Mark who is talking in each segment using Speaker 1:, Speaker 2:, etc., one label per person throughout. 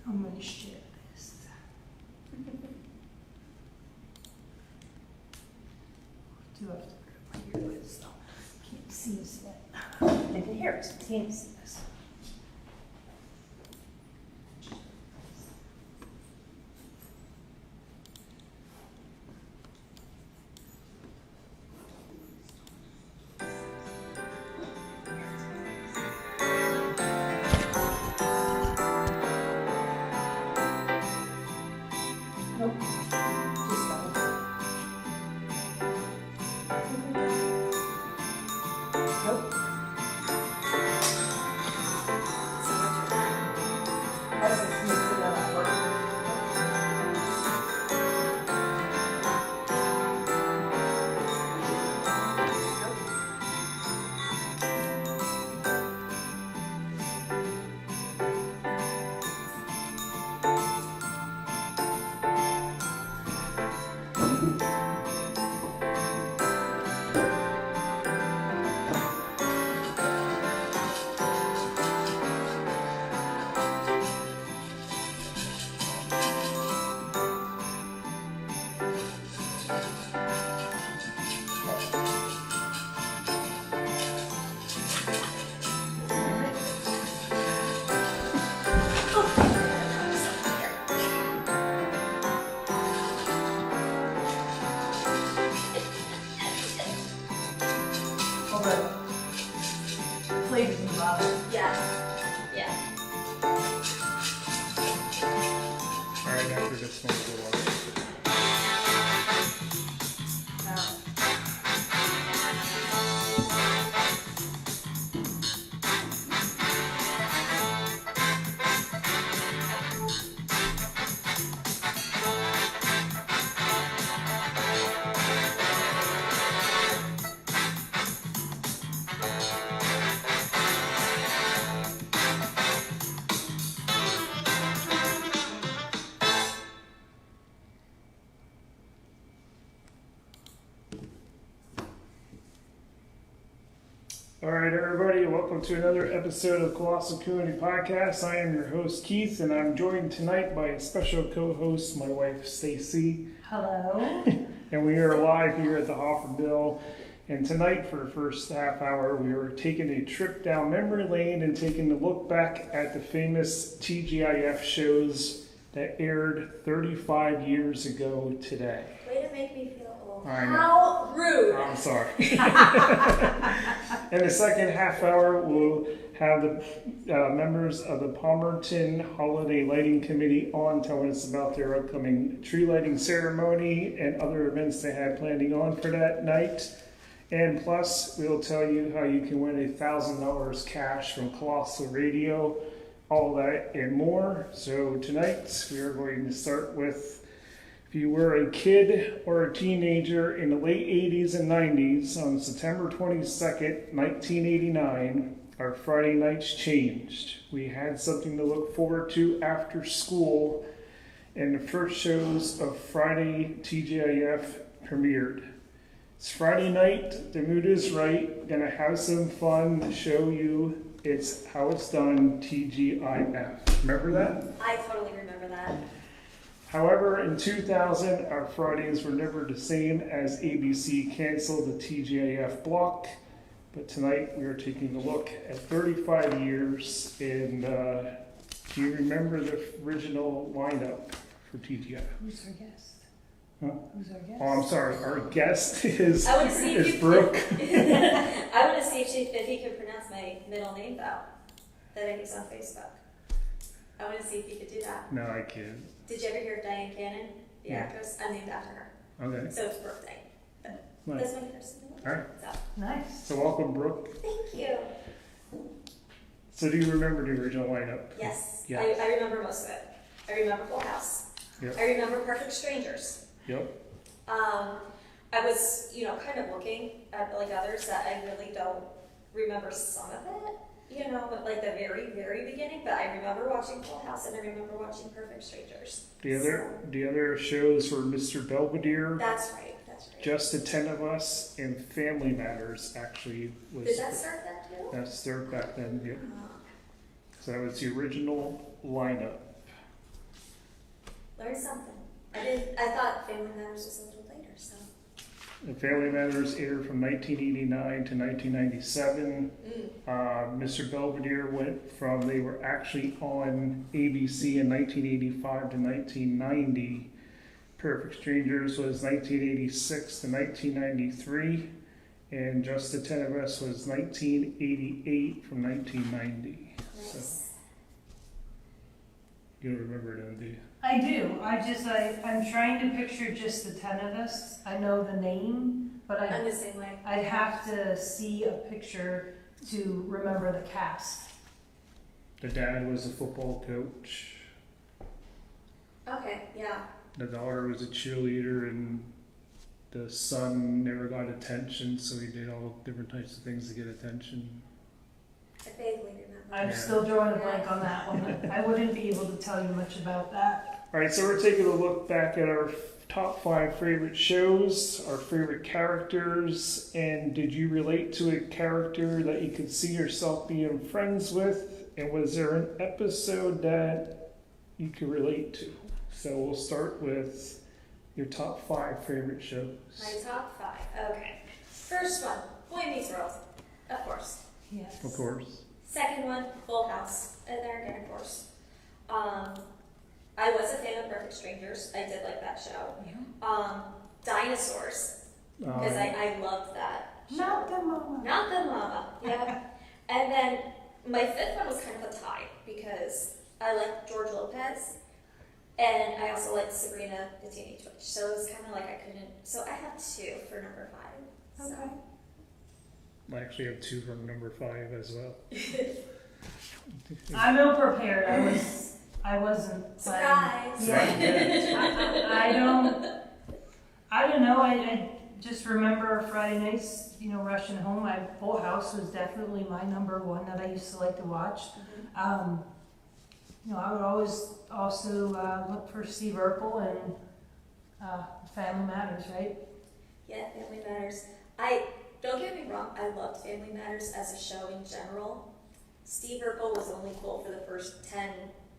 Speaker 1: I'm gonna share this. Do have to put it right here because can't see us yet. They can hear us, but can't see us. Nope. Just that one. Nope. How does it mix it up? Flavors and love.
Speaker 2: Yeah. Yeah.
Speaker 3: Alright, after this one, we'll go on. Alright, everybody, welcome to another episode of Colossal Community Podcast. I am your host, Keith, and I'm joined tonight by a special co-host, my wife, Stacy.
Speaker 1: Hello.
Speaker 3: And we are live here at the Hofferville. And tonight, for the first half hour, we are taking a trip down memory lane and taking a look back at the famous TGIF shows that aired 35 years ago today.
Speaker 2: Way to make me feel old.
Speaker 3: I know.
Speaker 2: How rude.
Speaker 3: I'm sorry. In the second half hour, we'll have the members of the Palmerton Holiday Lighting Committee on telling us about their upcoming tree lighting ceremony and other events they have planning on for that night. And plus, we'll tell you how you can win $1,000 cash from Colossal Radio, all that and more. So tonight, we are going to start with, if you were a kid or a teenager in the late 80s and 90s, on September 22nd, 1989, our Friday nights changed. We had something to look forward to after school, and the first shows of Friday TGIF premiered. It's Friday night, the mood is right, gonna have some fun, show you it's how it's done, TGIF. Remember that?
Speaker 2: I totally remember that.
Speaker 3: However, in 2000, our Fridays were never the same as ABC canceled the TGIF block. But tonight we are taking a look at 35 years, and do you remember the original lineup for TGIF?
Speaker 1: Who's our guest?
Speaker 3: Huh?
Speaker 1: Who's our guest?
Speaker 3: Oh, I'm sorry. Our guest is
Speaker 2: I want to see if you
Speaker 3: Brooke.
Speaker 2: I want to see if he can pronounce my middle name though. That I guess on Facebook. I want to see if he could do that.
Speaker 3: No, I can't.
Speaker 2: Did you ever hear of Diane Cannon, the
Speaker 3: Yeah.
Speaker 2: actress? I'm named after her.
Speaker 3: Okay.
Speaker 2: So it's Brooke Dyan. But
Speaker 3: Nice.
Speaker 2: that's my first name.
Speaker 3: All right.
Speaker 2: So,
Speaker 1: Nice.
Speaker 3: So welcome, Brooke.
Speaker 2: thank you.
Speaker 3: So do you remember the original lineup?
Speaker 2: Yes.
Speaker 3: Yeah.
Speaker 2: I remember most of it. I remember Full House.
Speaker 3: Yep.
Speaker 2: I remember Perfect Strangers.
Speaker 3: Yep.
Speaker 2: I was, kind of looking at like others that I really don't remember some of it, but like the very, very beginning. But I remember watching Full House and I remember watching Perfect Strangers.
Speaker 3: The other shows were Mr. Belvedere,
Speaker 2: That's right.
Speaker 3: Just the 10 of Us, and Family Matters. Actually, was
Speaker 2: Did that start that too?
Speaker 3: that started back then. Yep. So that was the original lineup.
Speaker 2: learning something. I thought Family Matters was a little later, so.
Speaker 3: And Family Matters aired from 1989 to 1997. Mr. Belvedere went from, they were actually on ABC in 1985 to 1990. Perfect Strangers was 1986 to 1993. And Just the Ten of Us was 1988 from 1990.
Speaker 2: Nice.
Speaker 3: So, you don't remember it, do you?
Speaker 1: I do. I'm trying to picture Just the 10 of Us. I know the name, but
Speaker 2: I'm the same way.
Speaker 1: I'd have to see a picture to remember the cast.
Speaker 3: The dad was a football coach.
Speaker 2: Okay, yeah.
Speaker 3: The daughter was a cheerleader, and the son never got attention, so he did all different types of things to get attention.
Speaker 2: I vaguely remember.
Speaker 1: I'm
Speaker 3: Yeah.
Speaker 1: still drawing a blank on that one. I wouldn't be able to tell you much about that.
Speaker 3: All right, so we're taking a look back at our top 5 favorite shows, our favorite characters, and did you relate to a character that you could see yourself being friends with? And was there an episode that you could relate to? So we'll start with your top 5 favorite shows.
Speaker 2: My top 5. Okay. First one, Boy Meets World. Of course.
Speaker 1: Yes.
Speaker 3: Of course.
Speaker 2: Second one, Full House. And there again, of course. I was a fan of Perfect Strangers. I did like that show.
Speaker 1: Yeah.
Speaker 2: Dinosaurs. Because I loved that show.
Speaker 1: Not the mama.
Speaker 2: Not the mama. Yeah. And then my 5th one was kind of a tie because I liked George Lopez. And I also liked Sabrina the Teenage Witch. So it was kind of like I couldn't. So I have 2 for number 5. So.
Speaker 1: Okay.
Speaker 3: I actually have 2 from number 5 as well.
Speaker 1: I'm ill prepared. I wasn't
Speaker 2: Surprise!
Speaker 1: Yeah. I don't know. I just remember Friday nights, rushing home. Full House was definitely my number 1 that I used to like to watch. I would always also look for Steve Urkel and Family Matters, right?
Speaker 2: Yeah, Family Matters. Don't get me wrong, I loved Family Matters as a show in general. Steve Urkel was only cool for the first 10.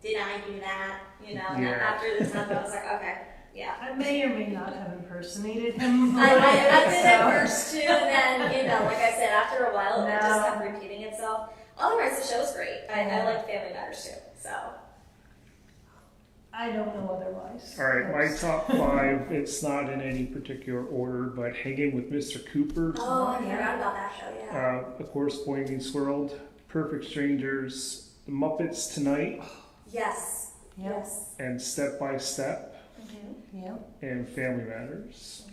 Speaker 2: Did I do that? And after the 10th, I was like, okay, yeah.
Speaker 1: I may or may not have impersonated him.
Speaker 2: I did at first too, and then, like I said, after a while, it just kept repeating itself. Otherwise, the show's great. I like Family Matters too, so.
Speaker 1: I don't know otherwise.
Speaker 3: All right, my top 5, it's not in any particular order, but Hanging with Mr. Cooper.
Speaker 2: Oh, I forgot about that show, yeah.
Speaker 3: Of course, Boy Meets World, Perfect Strangers, The Muppets Tonight,
Speaker 2: Yes.
Speaker 1: Yep.
Speaker 2: Yes.
Speaker 3: and Step by Step,
Speaker 1: Yeah.
Speaker 3: and Family Matters.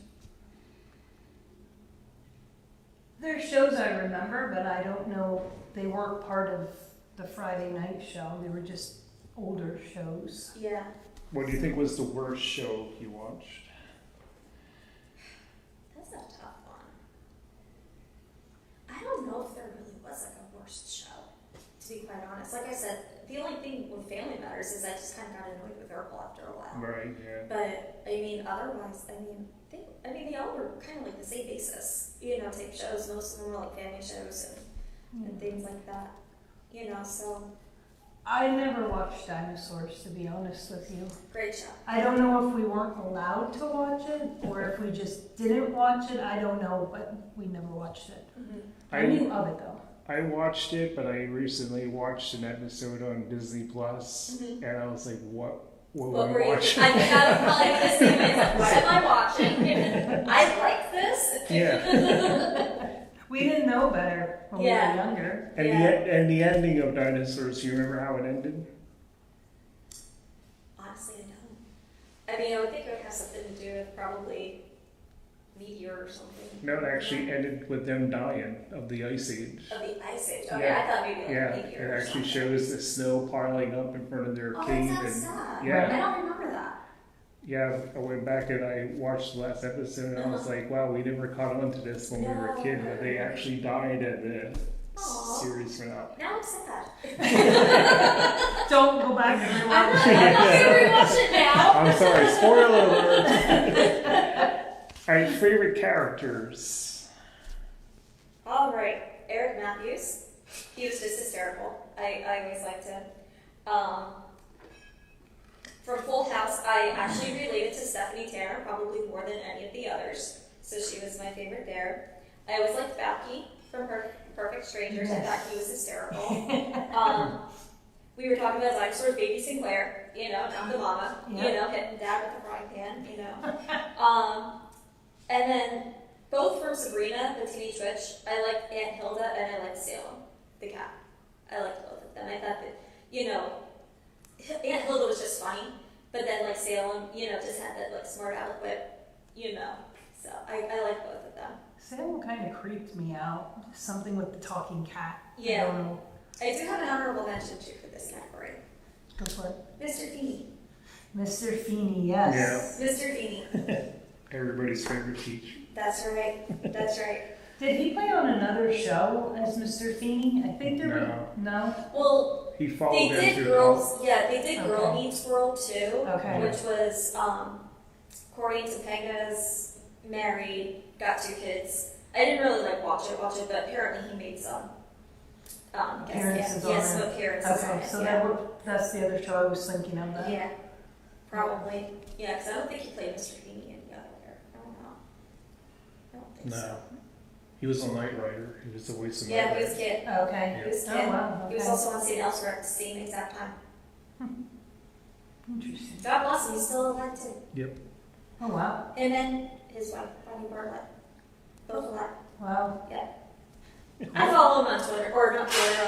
Speaker 1: There's shows I remember, but I don't know. They weren't part of the Friday night show. They were just older shows.
Speaker 2: Yeah.
Speaker 3: What do you think was the worst show you watched?
Speaker 2: That's a tough one. I don't know if there really was like a worst show, to be quite honest. Like I said, the only thing with Family Matters is I just kind of got annoyed with Urkel after a while.
Speaker 3: Right, yeah.
Speaker 2: But otherwise, they all were kind of like the same basis, type shows. Most of them were like family shows and things like that, so.
Speaker 1: I never watched Dinosaurs, to be honest with you.
Speaker 2: Great show.
Speaker 1: I don't know if we weren't allowed to watch it or if we just didn't watch it. I don't know, but we never watched it.
Speaker 2: Mm-hmm.
Speaker 1: I knew of it though.
Speaker 3: I watched it, but I recently watched an episode on Disney Plus, and I was like, what were you watching?
Speaker 2: I think I would probably be the same way. Like, what am I watching? I like this.
Speaker 3: Yeah.
Speaker 1: We didn't know better when we were younger.
Speaker 3: And and the ending of Dinosaurs, do you remember how it ended?
Speaker 2: Honestly, I don't. I would think it would have something to do with probably meteor or something.
Speaker 3: No, it actually ended with them dying of the Ice Age.
Speaker 2: Of the Ice Age. Okay,
Speaker 3: Yeah.
Speaker 2: I thought maybe like meteor
Speaker 3: It
Speaker 2: or
Speaker 3: actually
Speaker 2: something.
Speaker 3: shows the snow piling up in front of their cave.
Speaker 2: Oh, that's sad.
Speaker 3: Yeah.
Speaker 2: I don't remember that.
Speaker 3: Yeah, I went back and I watched the last episode and I was like, wow, we never caught on to this when we were a kid, but they actually died at the series finale.
Speaker 2: Now I'm sad.
Speaker 1: Don't go back and
Speaker 2: I'm
Speaker 1: rewatch
Speaker 2: not
Speaker 1: it.
Speaker 2: going to rewatch it now.
Speaker 3: I'm sorry, spoiler alert. All right, favorite characters.
Speaker 2: All right, Eric Matthews. He was just hysterical. I always liked him. From Full House, I I actually related to Stephanie Tanner probably more than any of the others, so she was my favorite there. I always liked Becky from Perfect Strangers. I thought he was hysterical. We were talking about dinosaurs, baby Sinclair, not the mama, hitting dad with the frying pan, and then both from Sabrina, the Teenage Witch, I liked Aunt Hilda and I liked Salem, the cat. I liked both of them. I thought that, Aunt Hilda was just funny, but then like Salem, just had that like smart aleck wit, so I like both of them.
Speaker 1: Salem kind of creeped me out. Something with the talking cat.
Speaker 2: Yeah.
Speaker 1: I don't know.
Speaker 2: I do have an honorable mention too for this category.
Speaker 1: Go for it.
Speaker 2: Mr. Feeney.
Speaker 1: Mr. Feeney, yes.
Speaker 2: Yeah. Mr. Feeney.
Speaker 3: Everybody's favorite teacher.
Speaker 2: That's right. That's right.
Speaker 1: Did he play on another show as Mr. Feeney? I think there were. No?
Speaker 2: Well,
Speaker 3: he followed
Speaker 2: they
Speaker 3: them
Speaker 2: did
Speaker 3: through
Speaker 2: Girls. Yeah, they did
Speaker 1: Okay.
Speaker 2: Girl Meets World too,
Speaker 1: Okay.
Speaker 2: which was Corey and Topanga's married, got 2 kids. I didn't really watch it, but apparently he made some
Speaker 1: Appearances on
Speaker 2: some
Speaker 1: it.
Speaker 2: appearances on
Speaker 1: Okay,
Speaker 2: it.
Speaker 1: so
Speaker 2: Yeah.
Speaker 1: that's the other show I was thinking of. That.
Speaker 2: Yeah, probably. Yeah, because I don't think he played Mr. Feeney in the other there. I don't know. I don't think so.
Speaker 3: No. He was on Knight Rider. He was the voice of
Speaker 2: Yeah,
Speaker 3: Knight
Speaker 2: he was
Speaker 3: Rider.
Speaker 2: a kid.
Speaker 1: Okay.
Speaker 2: He was a
Speaker 1: Oh,
Speaker 2: kid.
Speaker 1: wow. Okay.
Speaker 2: He was also on St. Elsewhere at the same exact time.
Speaker 1: Interesting.
Speaker 2: God bless him, he's still alive too.
Speaker 3: Yep.
Speaker 1: Oh, wow.
Speaker 2: And then his wife, Bonnie Bartlett. Both alive.
Speaker 1: Wow.
Speaker 2: Yeah. I follow him on Twitter, or not Twitter,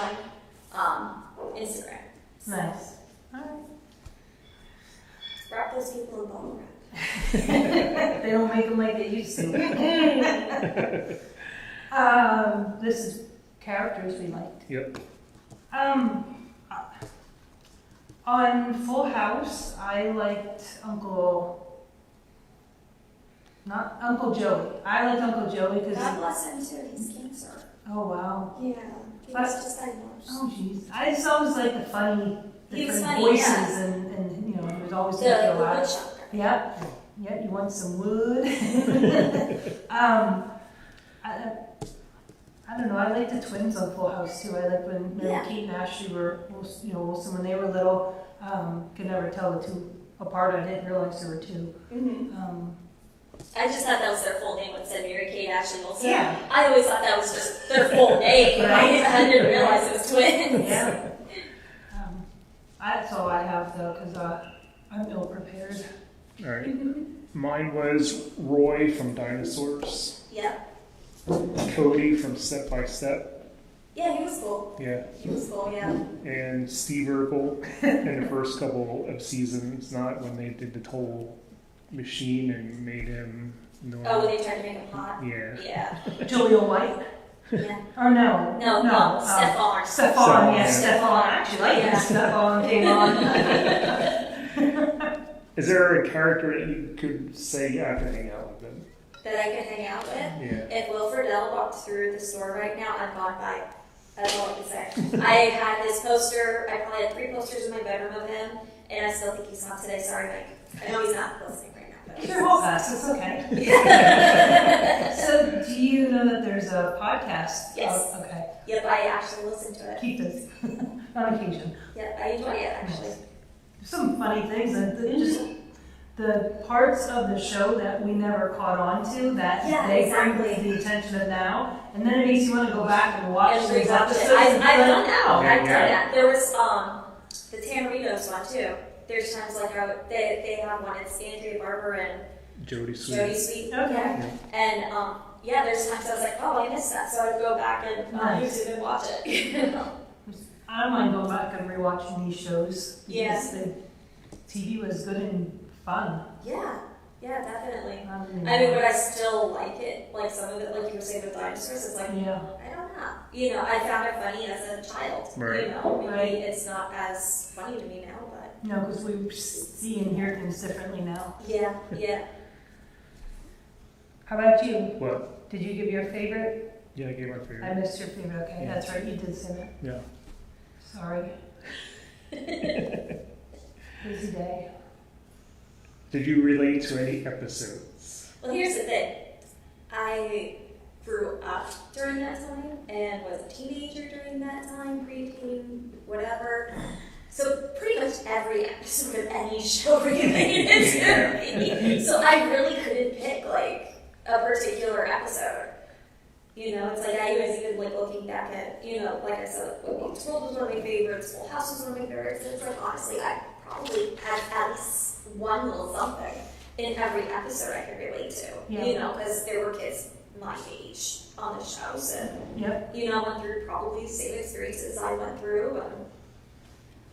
Speaker 2: on Instagram. So,
Speaker 1: Nice. All right.
Speaker 2: wrap those people in bubble wrap.
Speaker 1: They don't make them like they used to. This is characters we liked.
Speaker 3: Yep.
Speaker 1: On Full House, I liked not Uncle Joey. I liked Uncle Joey because.
Speaker 2: God bless him too, he's cancer.
Speaker 1: Oh wow.
Speaker 2: Yeah, he was just diagnosed.
Speaker 1: Oh jeez. I just always like the funny
Speaker 2: He was
Speaker 1: different
Speaker 2: funny,
Speaker 1: voices
Speaker 2: yeah.
Speaker 1: and he was always
Speaker 2: The
Speaker 1: thinking a
Speaker 2: wood
Speaker 1: lot.
Speaker 2: chopper.
Speaker 1: Yeah. Yeah, you want some wood. I don't know. I like the twins on Full House too. I like when
Speaker 2: Yeah.
Speaker 1: Kate and Ashley were, Wilson when they were little. Could never tell the two apart. I didn't realize there were two.
Speaker 2: Mm-hmm. I just thought that was their full name when it said Mary Kate Ashley Wilson.
Speaker 1: Yeah.
Speaker 2: I always thought that was just their full name.
Speaker 1: Right.
Speaker 2: I didn't realize it was twins.
Speaker 1: Yeah. That's all I have though, because I'm ill prepared.
Speaker 3: All right. Mine was Roy from Dinosaurs.
Speaker 2: Yeah.
Speaker 3: Cody from Step by Step.
Speaker 2: Yeah, he was cool.
Speaker 3: Yeah.
Speaker 2: He was cool, yeah.
Speaker 3: And Steve Urkel in the first couple of seasons, not when they did the toll machine and made him normal.
Speaker 2: Oh, when they tried to make him hot?
Speaker 3: Yeah.
Speaker 2: Yeah.
Speaker 1: Julia White?
Speaker 2: Yeah.
Speaker 1: Or no?
Speaker 2: No, Stefan.
Speaker 1: Stefan, yeah,
Speaker 3: Yeah.
Speaker 1: Stefan. I actually like
Speaker 2: Yeah.
Speaker 1: when Stefan came on.
Speaker 3: Is there a character that you could say I could hang out with them?
Speaker 2: That I could hang out with?
Speaker 3: Yeah.
Speaker 2: If Will Friedle walked through the store right now, I'm gone by. That's all I can say. I had this poster, I probably had 3 posters in my bedroom of him, and I still think he's not today. Sorry, Mike. I know he's not listening right now. But
Speaker 1: Sure, we'll pass. It's okay. So, do you know that there's a podcast?
Speaker 2: Yes.
Speaker 1: Oh, okay.
Speaker 2: Yep, I actually listened to it.
Speaker 1: Keep this on occasion.
Speaker 2: Yep, I enjoy it actually.
Speaker 1: Some funny things and just the parts of the show that we never caught on to that
Speaker 2: Yeah,
Speaker 1: they
Speaker 2: exactly.
Speaker 1: bring to the attention of now, and then it makes you want to go back and watch
Speaker 2: And
Speaker 1: those
Speaker 2: rewatch
Speaker 1: episodes.
Speaker 2: it. I've
Speaker 1: and be
Speaker 2: done
Speaker 1: like,
Speaker 2: that.
Speaker 1: "Oh,
Speaker 2: I've done
Speaker 3: yeah.
Speaker 2: that. There was the Tamarinos one too. There's times like they have one. It's Andrea Barber and
Speaker 3: Jodie Sweet.
Speaker 2: Jodie Sweet.
Speaker 1: Okay.
Speaker 2: Yeah. And yeah, there's times I was like, oh, I missed that, so I'd go back and on
Speaker 1: Nice.
Speaker 2: YouTube and watch it.
Speaker 1: I don't mind going back and rewatching these shows.
Speaker 2: Yeah.
Speaker 1: Because the TV was good and fun.
Speaker 2: Yeah, definitely.
Speaker 1: mean,
Speaker 2: I mean, but I still like it. Like some of it, like you were saying with dinosaurs, it's like,
Speaker 1: yeah.
Speaker 2: I don't know. I found it funny as a child.
Speaker 3: Right.
Speaker 2: Maybe
Speaker 1: Right.
Speaker 2: it's not as funny to me now, but
Speaker 1: No, because we see and hear things differently now.
Speaker 2: yeah.
Speaker 1: How about you?
Speaker 3: What?
Speaker 1: Did you give your favorite?
Speaker 3: Yeah, I gave my
Speaker 1: I
Speaker 3: favorite.
Speaker 1: missed your favorite. Okay,
Speaker 3: Yeah.
Speaker 1: that's right. You did say that.
Speaker 3: Yeah.
Speaker 1: Sorry. Busy day.
Speaker 3: Did you relate to any episodes?
Speaker 2: Well, here's the thing. I grew up during that time and was a teenager during that time, preteen, whatever. So pretty much every episode of any show related to me. So I really couldn't pick like a particular episode. You know, it's like I was even like looking back at, you know, like I said, like, Boy Meets World was one of my favorites, Full House was one of my favorites. And it's like honestly, I probably had at least one little something in every episode I could relate to.
Speaker 1: Yeah.
Speaker 2: You know, because there were kids my age on the shows, and
Speaker 1: Yep.
Speaker 2: you know, went through probably the same experiences I went through, and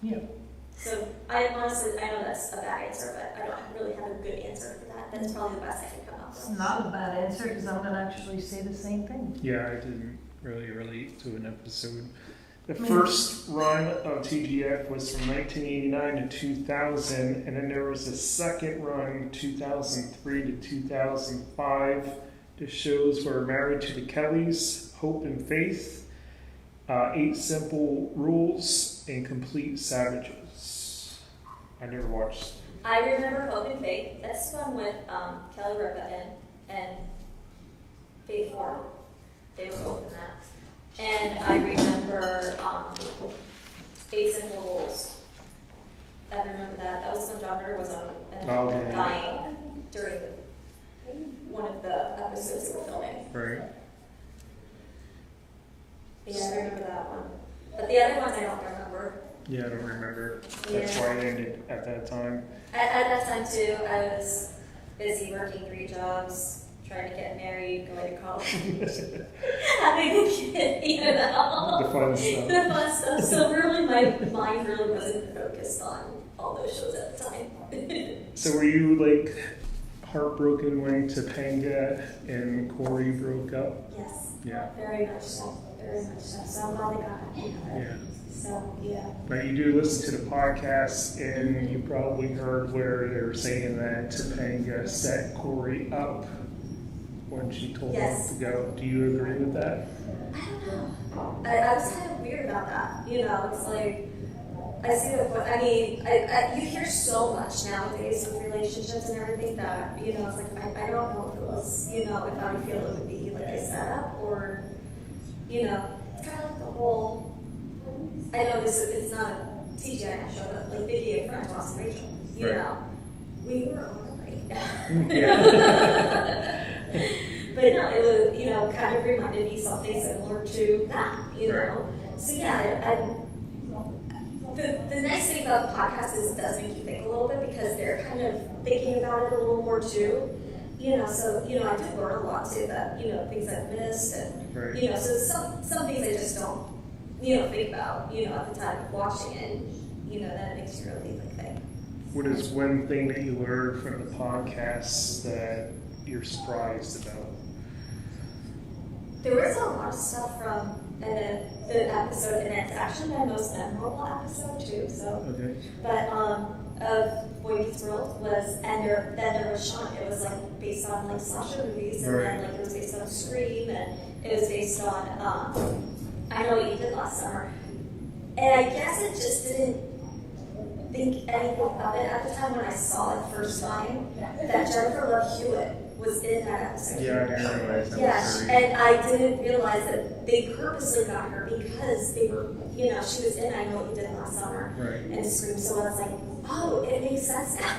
Speaker 1: Yep.
Speaker 2: so I honestly, I know that's a bad answer, but I don't really have a good answer for that. That's probably the best I can come up
Speaker 1: It's
Speaker 2: with.
Speaker 1: not a bad answer because I'm going to actually say the same thing.
Speaker 3: Yeah, I didn't really relate to an episode. The
Speaker 1: Mhm.
Speaker 3: first run of TGIF was from 1989 to 2000, and then there was a second run, 2003 to 2005. The shows were Married to the Kellys, Hope and Faith, 8 Simple Rules, and Complete Savages. I never watched.
Speaker 2: I remember Hope and Faith. That's the one with Kelly Ripa and Faith Ford. They were both in that. And I remember 8 Simple Rules. I remember that. That was when John Ritter was on and
Speaker 3: Okay.
Speaker 2: dying during one of the episodes they were filming.
Speaker 3: Right.
Speaker 2: Yeah, I remember that one. But the other ones I don't remember.
Speaker 3: Yeah, I don't remember. That's
Speaker 2: Yeah.
Speaker 3: why it ended at that time.
Speaker 2: At that time too, I was busy working 3 jobs, trying to get married, going to college, having a kid, you know.
Speaker 3: The fun stuff.
Speaker 2: The fun stuff. So really my mind really wasn't focused on all those shows at the time.
Speaker 3: So were you like heartbroken when Topanga and Corey broke up?
Speaker 2: Yes,
Speaker 3: Yeah.
Speaker 2: very much so. Very much so. So I'm glad they got it.
Speaker 3: Yeah.
Speaker 2: So, yeah.
Speaker 3: But you do listen to the podcast, and you probably heard where they were saying that Topanga set Corey up when she told
Speaker 2: Yes.
Speaker 3: him to go. Do you agree with that?
Speaker 2: I don't know. I was kind of weird about that. You know, it's like, I see the point. I mean, you hear so much nowadays with relationships and everything that, you know, it's like, I don't know if it was, you know, if I feel it would be like a setup or, you know, it's kind of like the whole, I know it's not a TGIF show, but like Vicky and Friends, Ross and Rachel, you
Speaker 3: Right.
Speaker 2: know, we were alright.
Speaker 3: Yeah.
Speaker 2: But no, it was, you know, kind of reminded me something similar to that, you know. So yeah, the nice thing about the podcast is it does make you think a little bit because they're kind of thinking about it a little more too. You know, so, you know, I did learn a lot too that, you know, things I've missed and,
Speaker 3: Right.
Speaker 2: you know, so some things I just don't, you know, think about, you know, at the time of watching it, you know, that makes you really like think.
Speaker 3: What is one thing that you learned from the podcast that you're surprised about?
Speaker 2: There was a lot of stuff from the episode, and it's actually my most memorable episode too, so.
Speaker 3: Okay.
Speaker 2: But of Boy Meets World was, and then there was Sean. It was like based on like slasher movies, and then like it was based on Scream, and it was based on I Know What You Did Last Summer. And I guess it just didn't think anything of it at the time when I saw it first time that Jennifer Love Hewitt was in that episode.
Speaker 3: Yeah, I didn't realize that.
Speaker 2: Yeah,
Speaker 3: was very-
Speaker 2: and I didn't realize that they purposely got her because they were, you know, she was in I Know What You Did Last Summer
Speaker 3: Right.
Speaker 2: and Scream, so I was like, oh, it makes sense now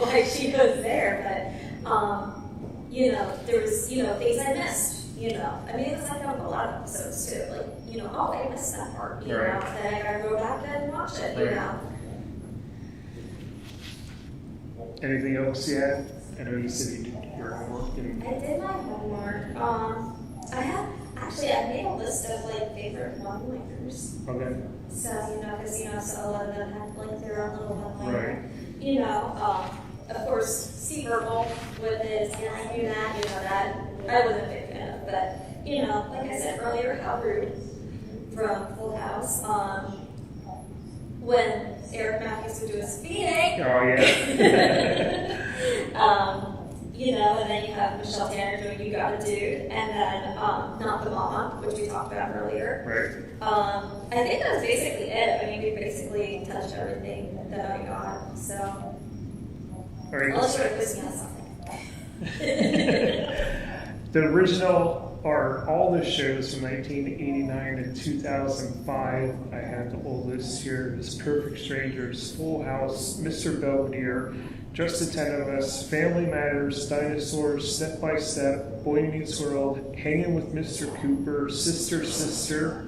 Speaker 2: why she was there. But, you know, there was, you know, things I missed, you know. I mean, it was like that with a lot of episodes too. Like, you know, oh, I missed that part, you
Speaker 3: Right.
Speaker 2: know, then I gotta go back and watch it, you
Speaker 3: Right.
Speaker 2: know.
Speaker 3: Anything else yet? I know you said you did your homework and
Speaker 2: I did my homework. I made a list of like favorite one-liners.
Speaker 3: okay.
Speaker 2: So, you know, because, you know, so a lot of them have like their own little one-liner.
Speaker 3: Right.
Speaker 2: You know, of course, Steve Urkel with his, you know, I knew that, you know, that I wasn't a big fan of. But, you know, like I said earlier, Hal Root from Full House, when Eric Matthews would do his feeding,
Speaker 3: Oh yeah.
Speaker 2: you know, and then you have Michelle Tanner doing You Got a Dude, and then Not the Mama, which we talked about earlier.
Speaker 3: Right.
Speaker 2: I think that was basically it. I mean, we basically touched everything that I got, so.
Speaker 3: All right.
Speaker 2: Unless you're quizzing on something.
Speaker 3: The original all the shows from 1989 to 2005. I have the oldest here is Perfect Strangers, Full House, Mr. Belvedere, Just the Ten of Us, Family Matters, Dinosaurs, Step by Step, Boy Meets World, Hanging with Mr. Cooper, Sister Sister,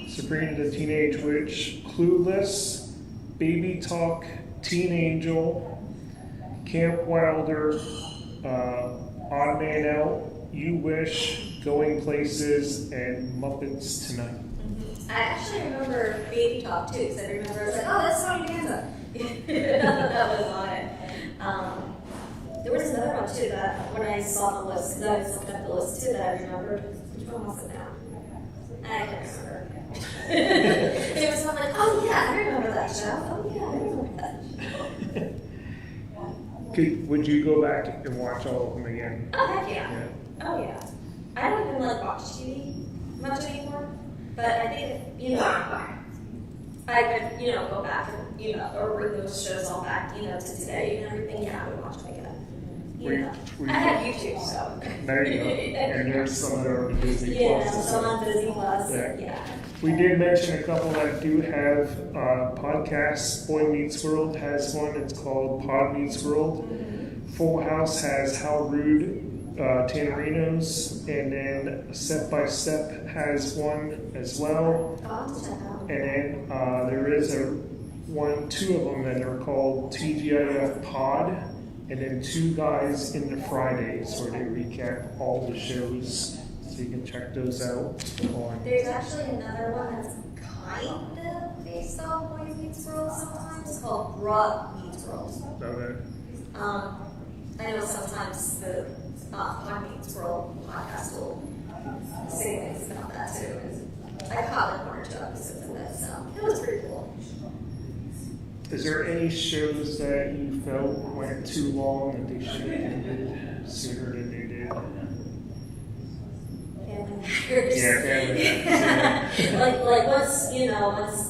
Speaker 3: Sabrina the Teenage Witch, Clueless, Baby Talk, Teen Angel, Camp Wilder, Odd Man Out, You Wish, Going Places, and Muppets Tonight.
Speaker 2: I actually remember Baby Talk too, because I remember I was like, oh, that's Tony Danza. That was on it. There was another one too that when I saw the list, because I was looking at the list too, that I remembered. Which one was it now? I can't remember. It was one like, oh yeah, I remember that show. Oh yeah, I remember that show.
Speaker 3: Would you go back and watch all of them again?
Speaker 2: Oh heck yeah. Oh yeah. I don't even like watch TV much anymore, but I think I could go back and or bring those shows all back to today and everything. Yeah, I would watch them again. I have YouTube, so
Speaker 3: there you go. And there's some that are on Disney Plus.
Speaker 2: Yeah, some on Disney Plus. Yeah.
Speaker 3: We did mention a couple that do have podcasts. Boy Meets World has one. It's called Pod Meets World.
Speaker 2: Mm-hmm.
Speaker 3: Full House has How Rude, Tanerinos, and then Step by Step has one as well. And then there is two of them that are called TGIF Pod, and then Two Guys into Fridays, where they recap all the shows. So you can check those out.
Speaker 2: There's actually another one that's kind of based on Boy Meets World sometimes, called Brooke Dyan.
Speaker 3: Okay.
Speaker 2: I know sometimes the Boy Meets World podcast will say things about that too. I caught like one or two episodes of that, so it was pretty cool.
Speaker 3: Is there any shows that you felt went too long and they should have ended sooner than they did? Yeah, family.
Speaker 2: like once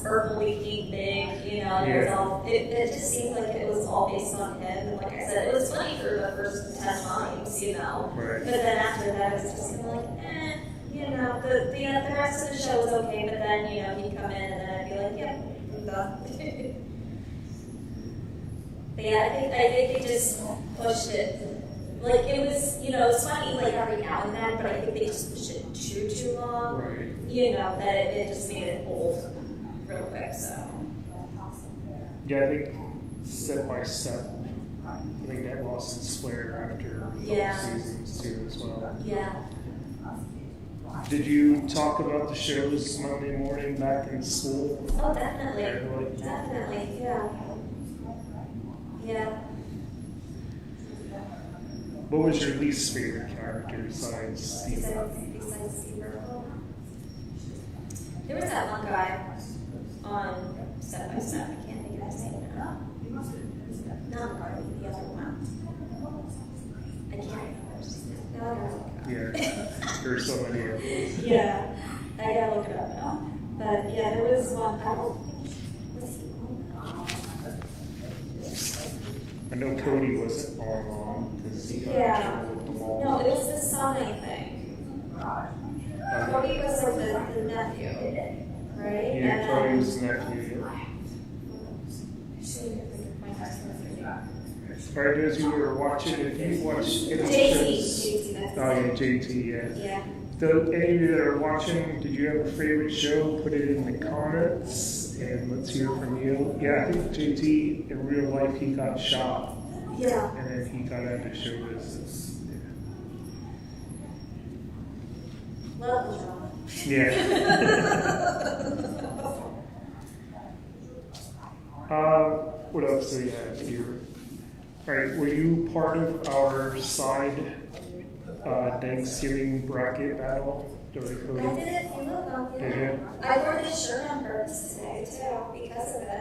Speaker 2: Urkel became big, it was all. It just seemed like it was all based on him. And like I said, it was funny for the first 10 times,
Speaker 3: Right.
Speaker 2: But then after that, it was just kind of like, the rest of the show was okay. But then he'd come in and then I'd be like, yeah, I'm done. But yeah, I think they just pushed it. Like it was, it was funny like every now and then, but I think they just pushed it too long.
Speaker 3: Right.
Speaker 2: That it just made it old real quick. So.
Speaker 3: Yeah, I think Step by Step. I think that lost its flair after seasons too as well.
Speaker 2: Yeah.
Speaker 3: Did you talk about the shows Monday morning back in school?
Speaker 2: Oh, definitely. Definitely, yeah. Yeah.
Speaker 3: What was your least favorite character besides Steve?
Speaker 2: Besides Steve Urkel? There was that one guy on Step by Step. I can't think of his name now. Not Marty, the other one. I can't remember his name. No.
Speaker 3: Yeah, there's so many of them.
Speaker 2: Yeah, I gotta look it up now. But yeah, there was one.
Speaker 3: I know Cody wasn't on long because he got in trouble with the wall.
Speaker 2: No, it was the son, I think. Cody was like the nephew, right?
Speaker 3: Yeah, Cody was the nephew. Alright, as you were watching, if you watched
Speaker 2: JT.
Speaker 3: Oh yeah, JT, yeah.
Speaker 2: Yeah.
Speaker 3: So any of you that are watching, did you have a favorite show? Put it in the comments and let's hear from you. Yeah, I think JT in real life he got shot.
Speaker 2: Yeah.
Speaker 3: And then he got out of show business.
Speaker 2: Love the drama.
Speaker 3: Yeah. What else do we have here? Alright, were you part of our side Thanksgiving bracket battle?
Speaker 2: I did it, you know,
Speaker 3: Did you?
Speaker 2: I wore this shirt on purpose today too, because of it.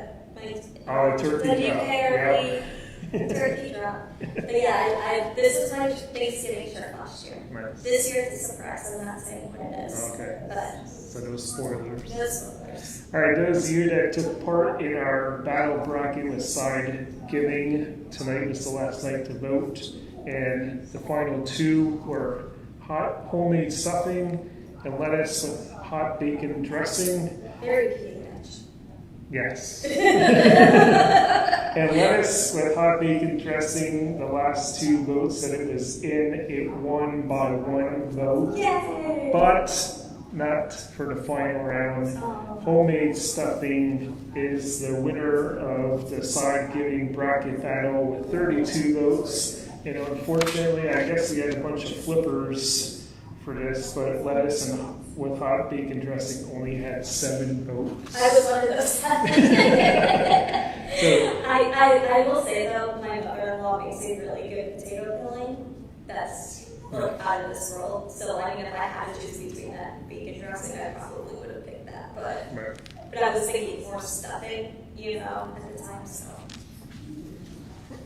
Speaker 3: Turkey drop.
Speaker 2: Turkey drop. But yeah, this was my Thanksgiving shirt last year.
Speaker 3: Nice.
Speaker 2: This year it's a surprise, I'm not saying what it is.
Speaker 3: Okay.
Speaker 2: But
Speaker 3: So no spoilers.
Speaker 2: no spoilers.
Speaker 3: Alright, those of you that took part in our battle bracket with Sidesgiving, tonight was the last night to vote, and the final two were hot homemade stuffing, and lettuce with hot bacon dressing.
Speaker 2: Very peanut.
Speaker 3: Yes. And lettuce with hot bacon dressing. The last two votes that it was in, it won by one vote.
Speaker 2: Yay!
Speaker 3: But not for the final round. Homemade stuffing is the winner of the Sidesgiving Bracket Battle with 32 votes. And unfortunately, I guess we had a bunch of flippers for this, but lettuce and with hot bacon dressing only had 7 votes.
Speaker 2: I was one of those.
Speaker 3: So,
Speaker 2: I will say though, my mother-in-law makes a really good potato filling. That's like out of this world. So I mean, if I had to choose between that bacon dressing, I probably would have picked that. But I was thinking more stuffing, you know, at the time. So.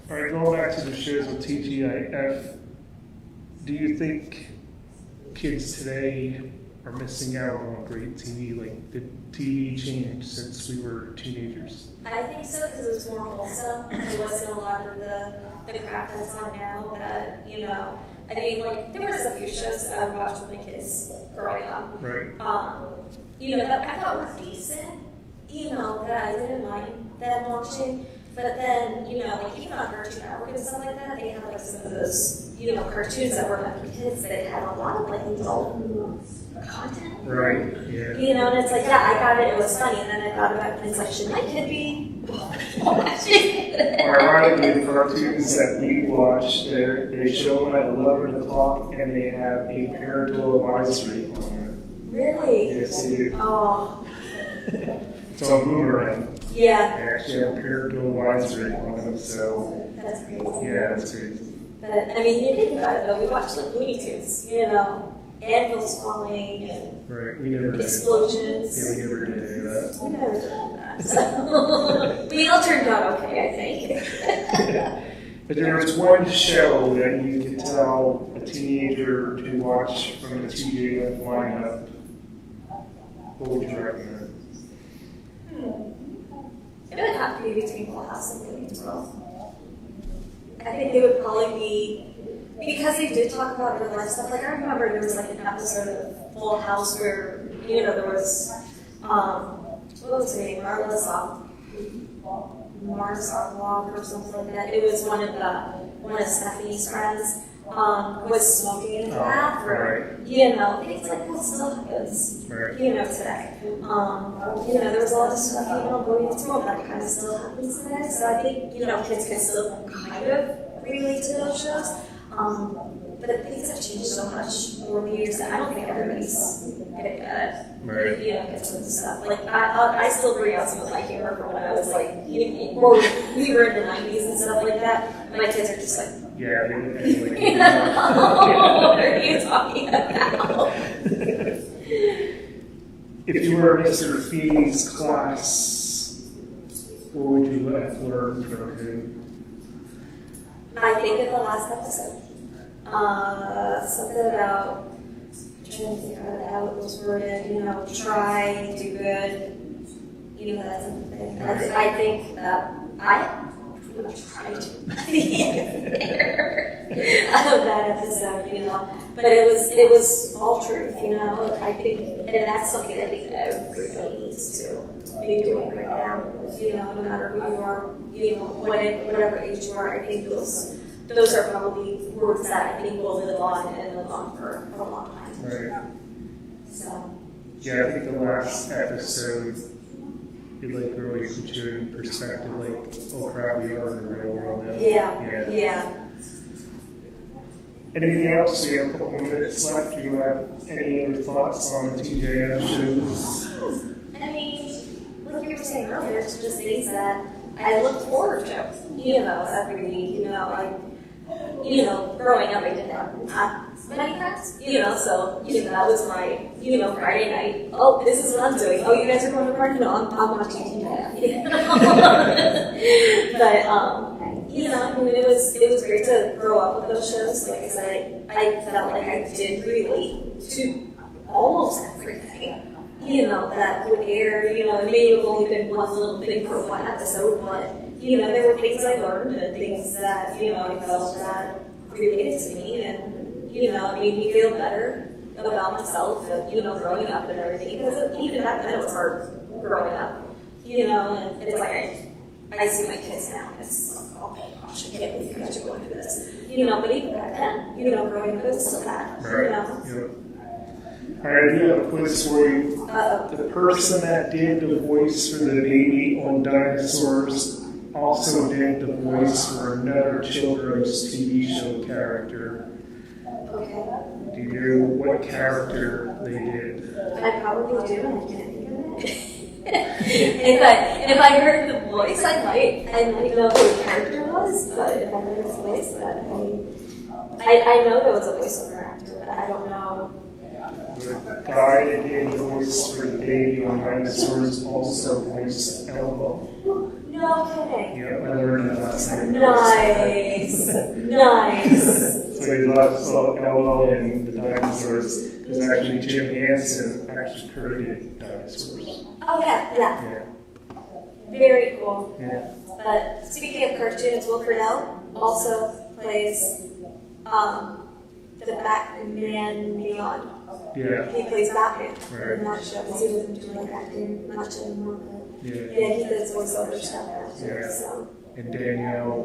Speaker 3: all right, going back to the shows with TGIF, do you think kids today are missing out on great TV? Like, did TV change since we were teenagers?
Speaker 2: I think so because it was more wholesome. There wasn't a lot of the crap that's on now that, you know, I mean, like, there was a few shows that I watched with my kids growing up.
Speaker 3: Right.
Speaker 2: You know, that I thought were decent, you know, that I didn't mind them watching. But then, you know, like even on Cartoon Network and stuff like that, they had like some of those, you know, cartoons that were meant for kids that had a lot of like adult content.
Speaker 3: Right, yeah.
Speaker 2: You know, and it's like, yeah, I got it was funny, and then I thought about it, and it's like, should my kid be watching?
Speaker 3: Ironically, the cartoons that we watch, they show them at 11 o'clock and they have a parental advisory on it.
Speaker 2: Really?
Speaker 3: Yes, they do.
Speaker 2: Oh.
Speaker 3: It's on Boomerang.
Speaker 2: Yeah.
Speaker 3: They actually have parental advisory on them, so
Speaker 2: That's crazy.
Speaker 3: yeah, that's crazy.
Speaker 2: But, I mean, you think about it, though, we watched like Looney Tunes, you know, anvils falling and
Speaker 3: Right, we never did.
Speaker 2: explosions.
Speaker 3: Yeah, we never did any of that.
Speaker 2: We never did that. So. We all turned out okay, I think.
Speaker 3: But there was one show that you could tell a teenager to watch from the TGIF lineup. What would you recommend?
Speaker 2: It would have to be between Colossal Radio. I think they would probably be, because they did talk about real life stuff. Like I remember there was like an episode of Full House where, you know, there was, what was her name? Marsalov or something like that. It was one of Stephanie's friends was smoking in the bathroom.
Speaker 3: Right.
Speaker 2: You know, things like that still happens.
Speaker 3: Right.
Speaker 2: You know, today. You know, there was a lot of stuff, you know, going into smoke that kind of still happens today. So I think, you know, kids can still kind of relate to those shows. But things have changed so much over the years that I don't think everybody's gonna get it.
Speaker 3: Right.
Speaker 2: You know, get some of the stuff. Like, I still bring out some of my humor from when I was like, or we were in the 90s and stuff like that. My kids are just like,
Speaker 3: Yeah, they
Speaker 2: what are you talking about?
Speaker 3: If you were Mr. Feeney's class, what would you have learned from him?
Speaker 2: I think in the last episode, something about, I'm trying to think how it was worded, you know, try, do good, you know, that's a thing. I think that I tried to be there of that episode, you know, but it was all truth, you know. I think, and that's something I think everybody needs to be doing right now. You know, no matter who you are, you know, whatever age you are, I think those are probably words that I think will live on and live on for a long time.
Speaker 3: Right.
Speaker 2: So.
Speaker 3: Yeah, I think the last episode, it like really put you in perspective, like, oh crap, we are in the real world now.
Speaker 2: Yeah.
Speaker 3: Anything else? We have a couple of minutes left. Do you have any other thoughts on the TGIF shows?
Speaker 2: I mean, like you were saying earlier, it's just things that I look forward to, you know, every week, you know, like, you know, growing up I didn't have many friends, you know, so, you know, that was my, you know, Friday night, oh, this is what I'm doing, oh, you guys are going to party? No, I'm watching TGIF, you know. But, you know, I mean, it was great to grow up with those shows. Like I said, I felt like I did relate to almost everything, you know, that would air, you know, it may have only been one little thing for one episode, but, you know, there were things I learned and things that, you know, I felt that related to me, and, You know, it made me feel better about myself, you know, growing up and everything. Because even back then it was hard growing up, you know, and it's like I see my kids now, and it's like, oh my gosh, I can't believe you guys are going through this. You know, but even back then, you know, growing up, it was still bad, you know.
Speaker 3: All right, I do have a quiz for you. The person that did the voice for the baby on Dinosaurs also did the voice for another children's TV show character.
Speaker 2: Okay.
Speaker 3: Do you know what character they did?
Speaker 2: I probably do, and I can't think of it. if I heard the voice, I might know who the character was, but if I heard his voice, I know there was a voiceover actor, but I don't know.
Speaker 3: The guy that did the voice for the baby on Dinosaurs also voiced Elmo.
Speaker 2: No kidding.
Speaker 3: Yeah, I learned that last night.
Speaker 2: Nice.
Speaker 3: So he loves Elmo and the Dinosaurs. There's actually Jim Henson actually created Dinosaurs.
Speaker 2: Oh yeah. Very cool.
Speaker 3: Yeah.
Speaker 2: But speaking of cartoons, Will Friedle also plays the Batman Beyond.
Speaker 3: Yeah.
Speaker 2: He plays Batman
Speaker 3: Right.
Speaker 2: in that show because he doesn't do like acting much anymore. But
Speaker 3: Yeah.
Speaker 2: he does voiceover stuff now too.
Speaker 3: Yeah.
Speaker 2: So
Speaker 3: And Danielle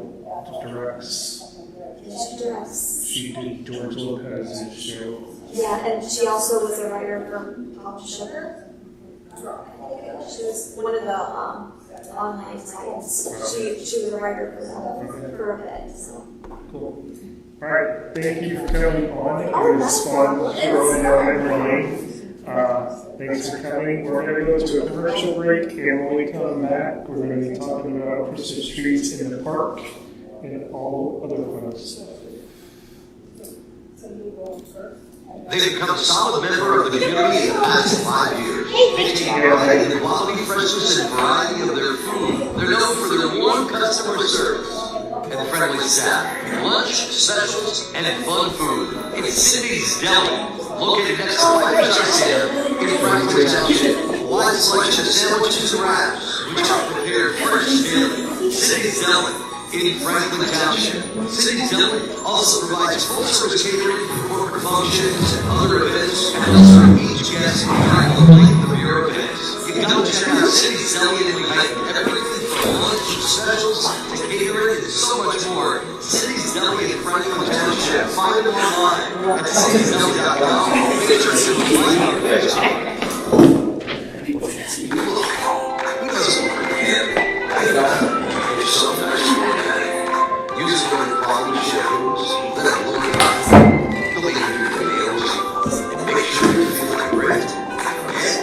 Speaker 3: directs.
Speaker 2: she directs.
Speaker 3: She did George Lopez's show.
Speaker 2: Yeah, and she also was a writer for Pop Sugar. She was one of the online sites. She was a writer for them for a bit. So.
Speaker 3: Cool. All right, thank you for coming on. It was fun throwing down memory lane. Thanks for coming. We're going to go to a commercial break, and when we come back, we're going to be talking about Christmas trees in the park and all other fun stuff.
Speaker 4: They've become a solid member of the community in the past 5 years. They take pride in the quality, freshness, and variety of their food. They're known for their warm customer service and friendly staff, lunch, specials, and fun food. It's Cindy's Deli, located next to White Star Center in Franklin Township. A wide selection of sandwiches and wraps, which are prepared fresh daily. Cindy's Deli in Franklin Township. Cindy's Deli also provides full-service catering for corporate functions and other events, and they'll serve each guest during the length of your events. You can go check out Cindy's Deli and everything from lunch, specials, to catering, and so much more. Cindy's Deli in Franklin Township. Find them online at cindysdeli.com. Make sure to like our Facebook. Who doesn't want to get it's so nice. Using their quality shampooos, let it look at clean your nails, and make sure you feel great. And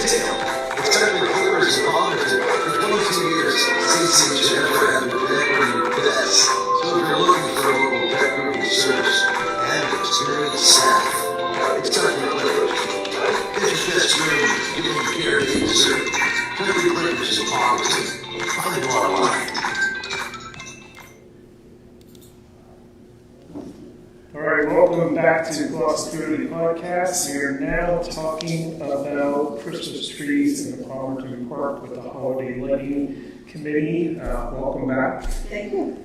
Speaker 4: detail. It's time to clear as Palmerton. For 22 years, CC Jennifer have been delivering pets. So if you're looking for a local pet grooming service and experienced staff, it's time to clear. Get your pets groomed, give them the care they deserve. Country Clippers in Palmerton. Find them online.
Speaker 3: All right, welcome back to Colossal Radio Podcast. We are now talking about Christmas trees in the Palmerton Park with the Holiday Lighting Committee. Welcome back.
Speaker 5: Thank you.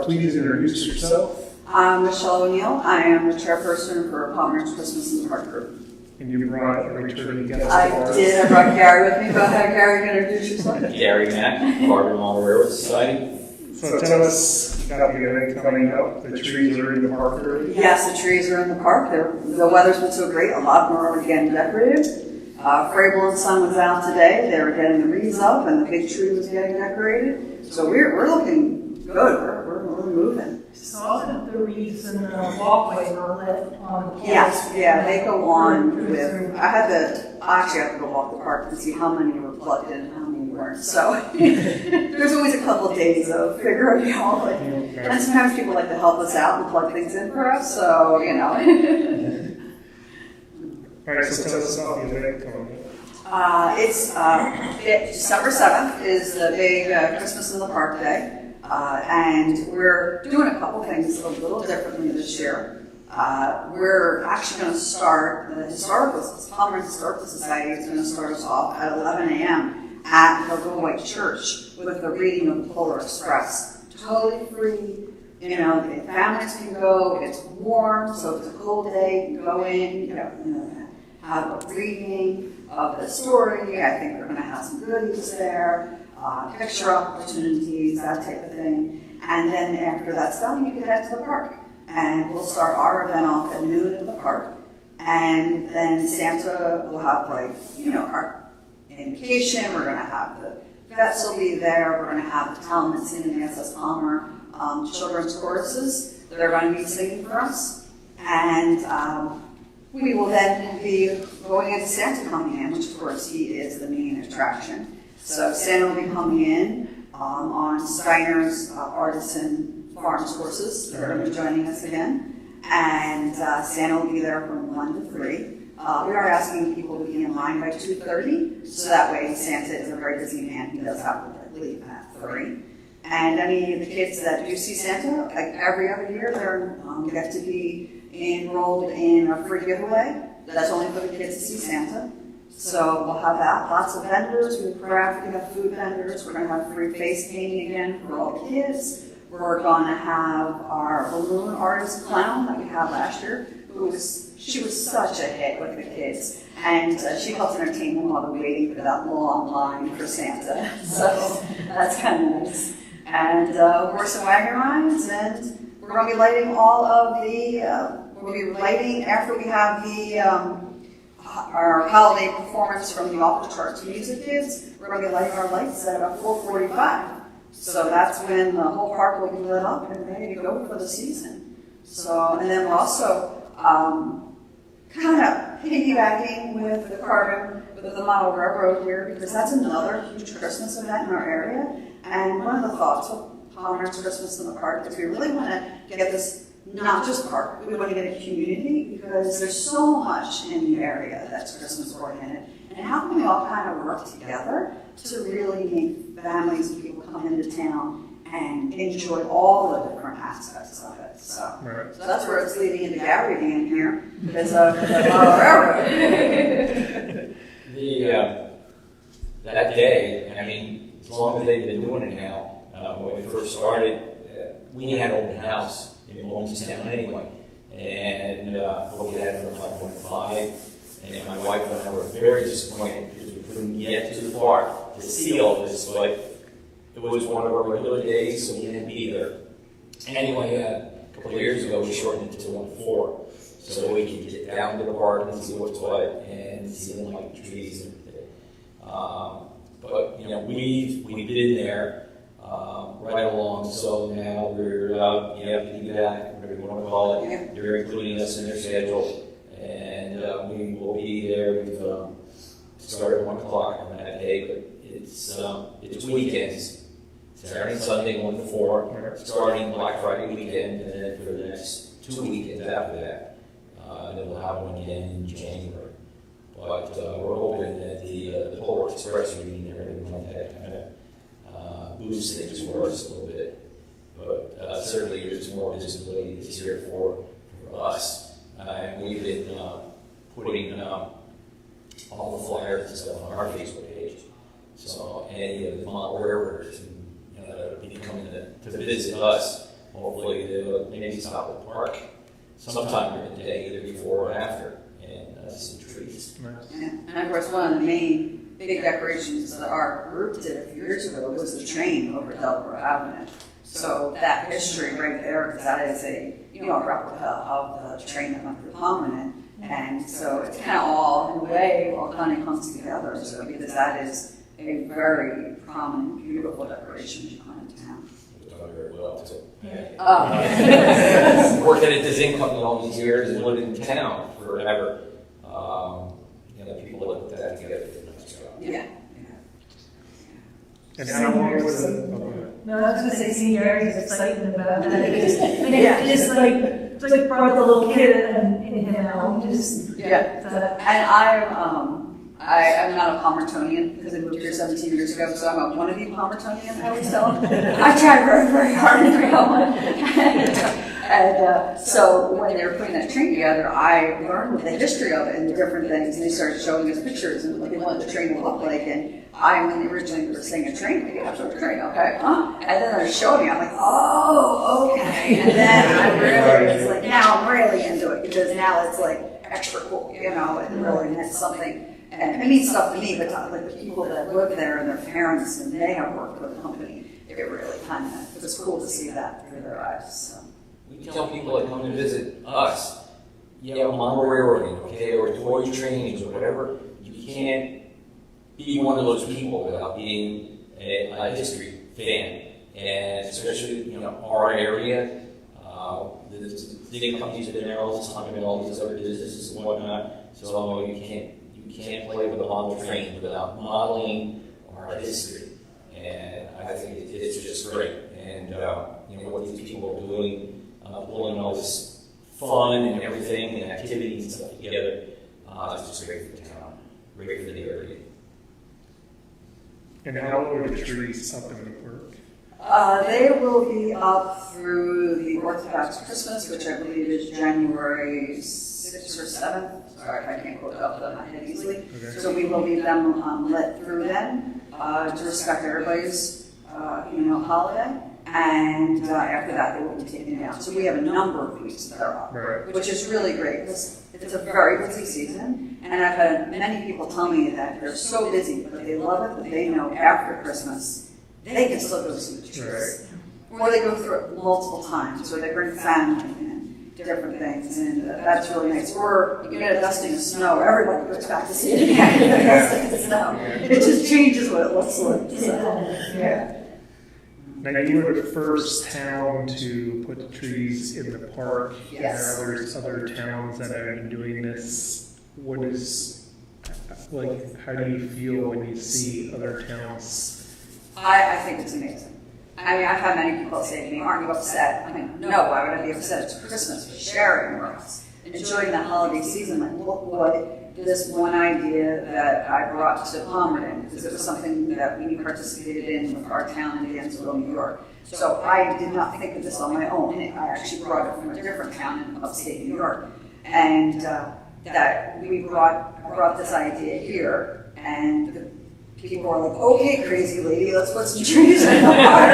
Speaker 3: Please introduce yourself.
Speaker 5: I'm Michelle O'Neill. I am the chairperson for Palmerton Christmas in the Park Group.
Speaker 3: And you brought a returning guest.
Speaker 5: I did. I brought Gary with me. Go ahead, Gary. Introduce yourself.
Speaker 6: Gary Mack, Barber Mall Railroad Society.
Speaker 3: So tell us about the event coming up. The trees are in the park already?
Speaker 5: Yes, the trees are in the park. The weather's been so great. A lot more are getting decorated. Frable and Son was out today. They were getting the wreaths up, and the big tree was getting decorated. So we're looking good. We're moving.
Speaker 1: So all of the wreaths and the walkway were lit on the
Speaker 5: Yes,
Speaker 1: campus.
Speaker 5: yeah, they go on with. I actually have to go walk the park and see how many were plugged in and how many weren't. So there's always a couple of days of figuring it out. And sometimes people like to help us out and plug things in for us. So
Speaker 3: All right, so tell us about the event coming up.
Speaker 5: it's December 7th is the big Christmas in the Park Day. And we're doing a couple things a little differently this year. We're actually going to start, Palmerton Historical Society is going to start us off at 11 a.m. at the Little White Church with the reading of the Polar Express. Totally free, You know, the families can go, it's warm, so if it's a cold day, you can go in, have a reading of the story. I think we're going to have some goodies there, picture opportunities, that type of thing. And then after that's done, you can head to the park. And we'll start our event off at noon in the park. And then Santa will have our invocation. We're going to have the vets will be there. We're going to have the Talmud singing the S.S. Palmer children's choruses. They're going to be singing for us. And we will then be going into Santa coming in, which of course he is the main attraction. So Santa will be coming in on Steiner's Artisan Farms horses. They're going to be joining us again. And Santa will be there from 1 to 3. We are asking people to be in line by 2:30, so that way Santa is a very busy man. He does have to leave at 3. And any of the kids that do see Santa, like every other year, they get to be enrolled in a free giveaway. That's only for the kids to see Santa. So we'll have that. Lots of vendors. We have food vendors. We're going to have free face painting again for all the kids. We're going to have our balloon artist clown that we had last year. She was such a hit with the kids. And she helps entertain them while they're waiting for that long line for Santa. So that's kind of nice. And horse and wagon rides. And we're going to be lighting all of we'll be lighting after we have our holiday performance from the Off the Charts Music Kids. We're going to be lighting our lights at about 4:45. So that's when the whole park will be lit up and ready to go for the season. So, and then we're also kind of piggybacking with the Carbon, with the Model Railroad here, because that's another huge Christmas event in our area. And one of the thoughts of Palmer's Christmas in the Park is we really want to get this, not just park, we want to get a community, because there's so much in the area that's Christmas oriented. And how can we all kind of work together to really make families and people come into town and enjoy all the different aspects of it? So that's where it's leading into Gary being here because of the Model Railroad.
Speaker 6: That day, I mean, as long as they've been doing it now, when we first started, we had open house in Williamstown anyway, and we had it from 5:5. And my wife and I were very disappointed because we couldn't get to the park to see all this, but it was one of our regular days, so we didn't be there. Anyway, a couple of years ago, we shortened it to 1:4, so we could get down to the park and see what's what and see the light trees and everything. But we've been there right along, so now we're piggyback, whatever you want to call it. They're including us in their schedule. And we will be there. We've started at 1 o'clock on that day, but it's weekends. Saturday and Sunday, 1 to 4, starting Black Friday weekend, and then for the next 2 weekends after that. Then we'll have one again in January. But we're hoping that the Polar Express reading there every month kind of boost things for us a little bit. But certainly there's more visibility this year for us. And we've been putting all the flyers and stuff on our Facebook page. So any of the model railroaders that are coming to visit us, hopefully they'll maybe stop at the park sometime during the day, either before or after, and see trees.
Speaker 5: And of course, one of the main big decorations that our group did a few years ago was the train over Delborough Avenue. So that history right there, because that is a replica of the train that went through Palmerton, and so it's kind of all, in a way, all kind of comes together. So because that is a very prominent, beautiful decoration as you come into town.
Speaker 6: It's done very well too.
Speaker 5: Yeah.
Speaker 6: Worked at a design company all these years and lived in town forever. People that put that together did a nice job.
Speaker 5: Yeah.
Speaker 3: And how long was it?
Speaker 1: No, I was going to say, seeing Gary's excitement about that. It's like brought the little kid in him out.
Speaker 5: And I'm not a Palmertonian because I moved here 17 years ago, so I'm a wannabe Palmertonian, I always tell them. I tried very, very hard to become one. And so when they were putting that train together, I learned the history of it and the different things, and they started showing us pictures and looking what the train would look like. And when they originally were saying a train, like, yeah, a train, okay, huh? And then they're showing me, I'm like, oh, okay. And then I really, it's like, now I'm really into it, because now it's like extra cool, you know, and really meant something. And it means stuff to me, but like the people that live there and their parents, and they have worked with the company, it really kind of, it was cool to see that through their eyes. So.
Speaker 6: We tell people that come to visit us, you know, Mama Railroading, okay, or toy trainings or whatever, you can't be one of those people without being a history fan. And especially, you know, our area, the big companies have been there all this time and all these other businesses and whatnot, so you can't play with a model train without modeling our history. And I think it's just great. And, you know, what these people are doing, pulling all this fun and everything and activities and stuff together, it's just great for the town, great for the area.
Speaker 3: And how are the trees up in the park?
Speaker 5: They will be up through the Orthodox Christmas, which I believe is January 6th or 7th. Sorry, I can't quote it off the top of my head easily. Okay. So we will leave them lit through then to respect everybody's holiday. And after that, they will be taken down. So we have a number of weeks that are up, right, which is really great. It's a very busy season, and I've had many people tell me that they're so busy, but they love it, but they know after Christmas, they can still go see the trees. Right. Or they go through it multiple times, or they bring family and different things, and that's really nice. Or you get a dusting of snow, everybody goes back to see it again. Dusting of snow. It just changes what it looks like. So, yeah.
Speaker 3: Now, you were the first town to put the trees in the park.
Speaker 5: Yes.
Speaker 3: Now there's other towns that have been doing this. What is, like, how do you feel when you see other towns?
Speaker 5: I think it's amazing. I mean, I've had many people say to me, aren't you upset? I mean, no, why would I be upset? It's Christmas, we're sharing with us. Enjoying the holiday season, like, look what this one idea that I brought to Palmerton, because it was something that we participated in with our town in Dansville, New York. So I did not think of this on my own. I actually brought it from a different town in upstate New York. And that we brought this idea here, and the people were like, okay, crazy lady, let's put some trees in the park.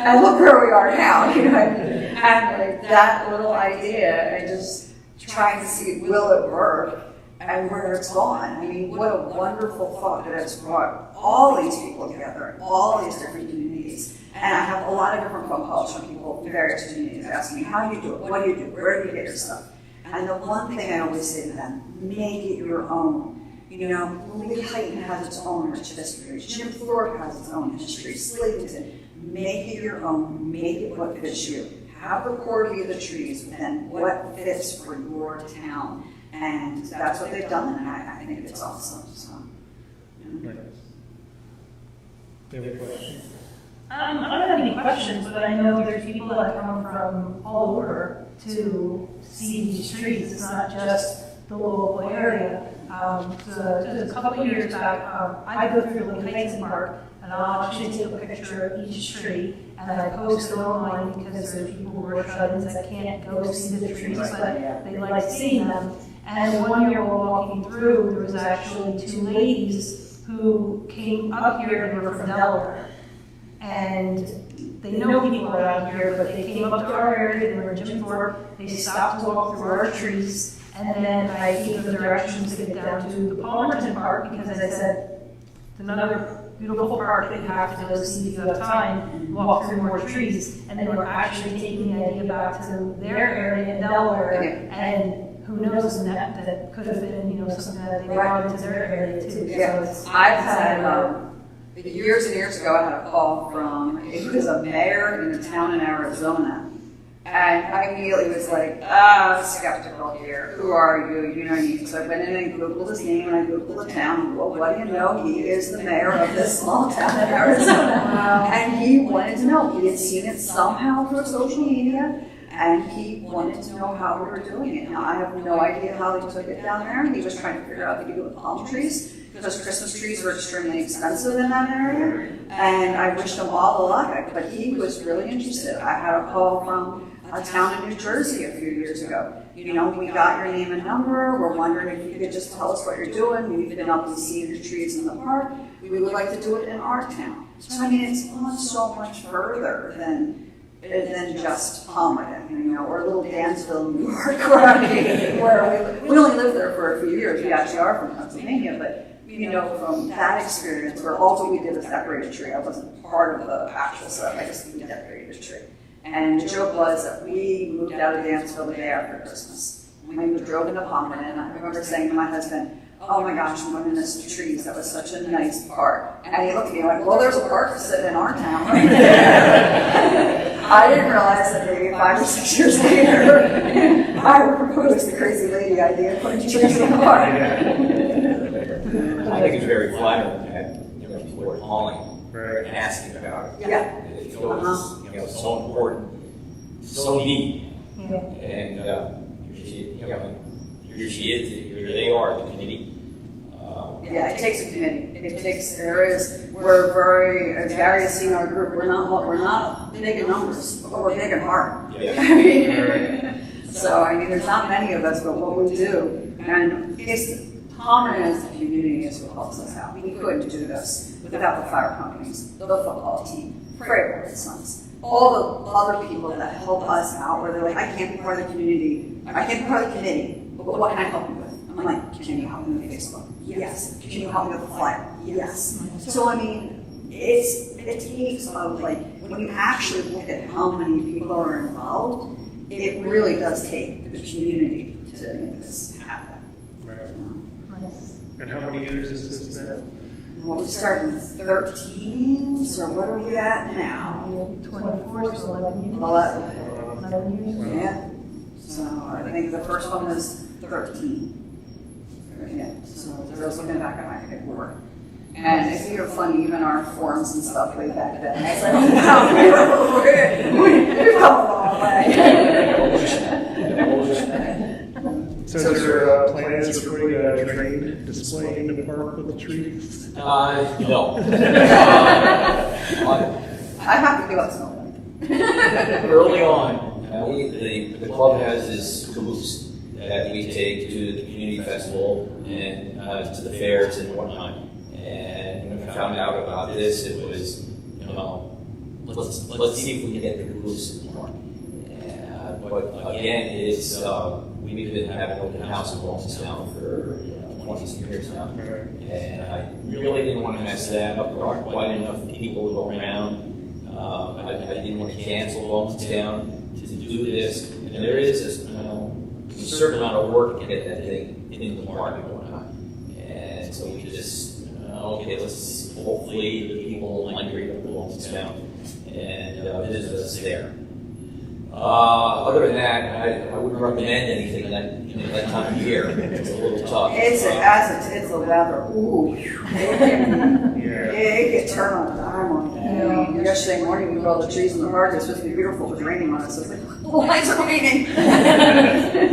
Speaker 5: and look where we are now, you know. And like that little idea, and just trying to see, will it work, and where it's gone. I mean, what a wonderful thought that it's brought all these people together, all these different communities. And I have a lot of different phone calls from people in various communities asking me, how do you do it? What do you do? Where do you get your stuff? And the one thing I always say to them, make it your own. You know, Lee Heighton has its own rich history. Jim Thorpe has its own history. Slavington, make it your own. Make it what fits you. Have the quality of the trees, but then what fits for your town. And that's what they've done, and I think it's awesome. So,
Speaker 3: Nice. Do you have a question?
Speaker 1: I don't have any questions, but I know there's people that come from all over to see these trees. It's not just the local area. So just a couple of years back, I go through Lake Heights Park, and I'll actually take a picture of each tree, and I post it online because there's people who are shut-ins that can't go see the trees, but they like seeing them. And one year while walking through, there was actually two ladies who came up here, and they were from Delaware. And they know people around here, but they came up to our area, they were in Jim Thorpe, they stopped to walk through our trees, and then I gave them directions to get down to the Palmerton Park, because I said, it's another beautiful park that you have to go see if you have time, walk through more trees. And they were actually taking the idea back to their area in Delaware, and who knows, that could have been, something that they brought into their area too.
Speaker 5: Yeah. So I've had, years and years ago, I had a call from, it was a mayor in a town in Arizona. And I immediately was like, skeptical here. Who are you? You know what I mean? So I went in and Googled his name, and I Googled the town. Well, what do you know? He is the mayor of this small town in Arizona. Wow. And he wanted to know. He had seen it somehow through social media, and he wanted to know how we were doing it. Now, I have no idea how they took it down there. He was trying to figure out if he could do it with palm trees. because Christmas trees were extremely expensive in that area, and I wished him all the luck, but he was really interested. I had a call from a town in New Jersey a few years ago. You know, we got your name and number, we're wondering if you could just tell us what you're doing, we've been up to see your trees in the park, we would like to do it in our town. So I mean, it's gone so much further than just Palmerton, you know, or little Dansville, New York, where we only lived there for a few years. We actually are from Pennsylvania, but you know, from that experience, where all we did was decorate a tree. I wasn't part of the actual stuff. I just decorated a tree. And the joke was that we moved out of Dansville the day after Christmas. We drove into Palmerton, and I remember saying to my husband, "Oh my gosh, I'm going to miss the trees. That was such a nice park." And he looked at me and went, "Well, there's a park sitting in our town right there." I didn't realize that maybe 5 or 6 years later, I proposed the crazy lady idea of putting trees in the park.
Speaker 6: I think it's very flattering that, you know, people are calling and asking about it.
Speaker 5: Yeah.
Speaker 6: It feels, you know, so important, so neat.
Speaker 1: Yeah.
Speaker 6: And, here she is, here they are, the committee.
Speaker 5: Yeah, it takes a committee. It takes areas. We're very, as Gary has seen our group, we're not big in numbers, but we're big in heart.
Speaker 6: Yeah.
Speaker 5: I mean, so I mean, there's not many of us, but what we do, and it's Palmerton as a community is what helps us out. We couldn't do this without the fire companies, the football team, Prayer Sons, all the other people that help us out. Where they're like, I can't be part of the community, I can't be part of the committee, but what can I help you with? I'm like, can you help me with Facebook? Yes. Can you help me with the flyer? Yes. So I mean, it takes like when you actually look at how many people are involved, it really does take the community to make this happen.
Speaker 3: Right. And how many years is this now?
Speaker 5: Well, we started in 13, so what are we at now?
Speaker 1: 24, so 11 years.
Speaker 5: 11.
Speaker 1: 11 years.
Speaker 5: Yeah. So I think the first one was 13. Yeah, so I was looking back at my paperwork. And it's even funny, even our forums and stuff way back then. I was like, we've come a long way.
Speaker 3: So is there plans for putting a train display in the park with the trees?
Speaker 6: No.
Speaker 5: I have to give up something.
Speaker 6: Early on, the club has this caboose that we take to the community festival and to the fairs and whatnot. And when we found out about this, it was, you know, let's see if we can get the caboose in the park. But again, it's we've been having an open house in Waltonstown for 20 years now, and I really didn't want to mess that up. There aren't quite enough people to go around. I didn't want to cancel Waltonstown to do this, and there is a certain amount of work to get that thing in the park and whatnot. And so we just, okay, let's hopefully the people migrate up to Waltonstown and visit us there. Other than that, I wouldn't recommend anything that time of year. It's a little tough.
Speaker 5: It's the weather. Ooh, it can turn on a dime on that.
Speaker 1: Yeah.
Speaker 5: I mean, yesterday morning we rolled the trees in the park. It's supposed to be beautiful, it was raining on us. So it's like, why is it raining?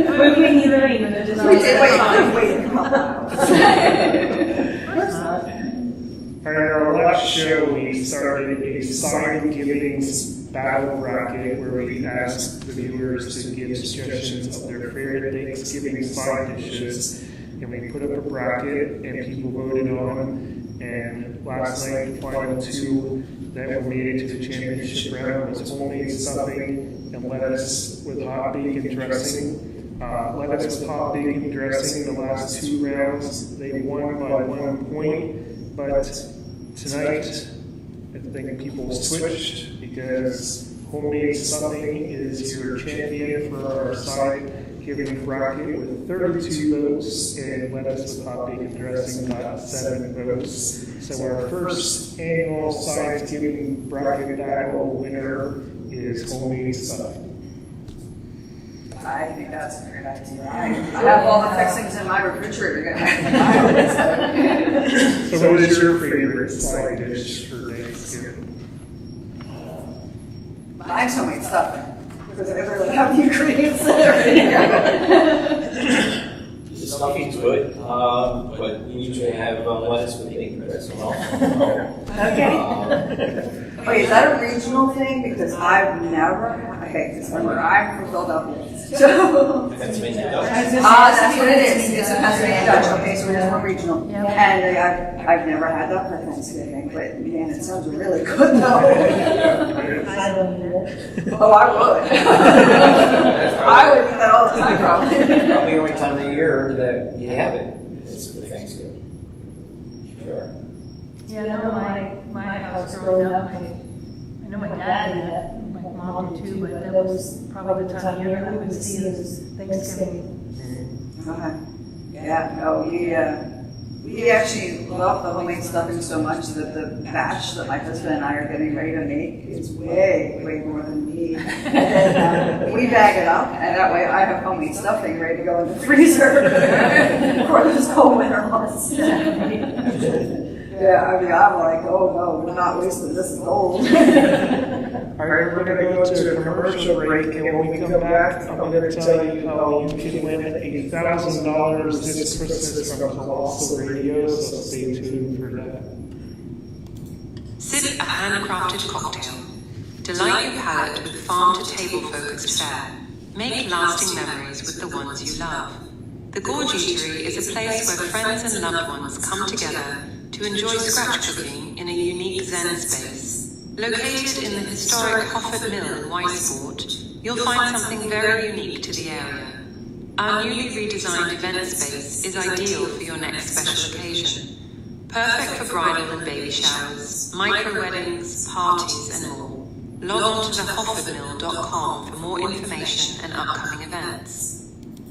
Speaker 1: We're getting either rain and it just
Speaker 5: We did wait a couple hours.
Speaker 3: All right, our last show, we started a Sidesgiving Battle Bracket where we asked the viewers to give suggestions of their favorite Thanksgiving side dishes. And we put up a bracket and people voted on them. And last night, the final two that were made it to the championship round was homemade stuffing and lettuce with hot bacon dressing. Lettuce with hot bacon dressing, the last two rounds, they won by 1 point. But tonight, I think people switched because homemade stuffing is your champion for our Sidesgiving bracket with 32 votes, and lettuce with hot bacon dressing got 7 votes. So our first annual Sidesgiving bracket battle winner is homemade stuffing.
Speaker 5: I think that's a great idea. I have all the fixings in my refrigerator.
Speaker 3: So what is your favorite side dish for Thanksgiving?
Speaker 5: Mine's homemade stuffing because I really have the ingredients that are in here.
Speaker 6: stuffing's good, but we usually have lettuce with bacon bits as well.
Speaker 5: Wait, is that a regional thing? Because I've never, okay, because remember, I'm from Philadelphia. So,
Speaker 6: Pennsylvania Dutch.
Speaker 5: that's what it is. It's a Pennsylvania Dutch. Okay, so it is more regional.
Speaker 1: Yep.
Speaker 5: And I've never had that for Thanksgiving, but man, it sounds really good though.
Speaker 1: I don't know.
Speaker 5: Oh, I would. I would do that all the time, probably.
Speaker 6: Probably the only time of the year that you have it is for Thanksgiving. Sure.
Speaker 1: Yeah, I know my house growing up, I know my dad did that, my mom did too, but that was probably the time of year that we would see it as Thanksgiving.
Speaker 5: Yeah, no, we actually love the homemade stuffing so much that the batch that my husband and I are getting ready to make is way, way more than me. And we bag it up, and that way I have homemade stuffing ready to go in the freezer for this whole winter months. Yeah, I mean, I'm like, oh no, we're not wasting this gold.
Speaker 3: All right, we're going to go to a commercial break, and when we come back, I'm going to tell you how you can win $1,000 this Christmas from Colossal Radio, so stay tuned for that.
Speaker 7: Sip a handcrafted cocktail. Delight your palate with farm-to-table focused fare. Make lasting memories with the ones you love. The Gorge Eatery is a place where friends and loved ones come together to enjoy scratch cooking in a unique Zen space. Located in the historic Hofford Mill in Weisport, you'll find something very unique to the area. Our newly redesigned event space is ideal for your next special occasion. Perfect for bridal and baby showers, micro-weddings, parties and more. Log on to thehoffordmill.com for more information and upcoming events.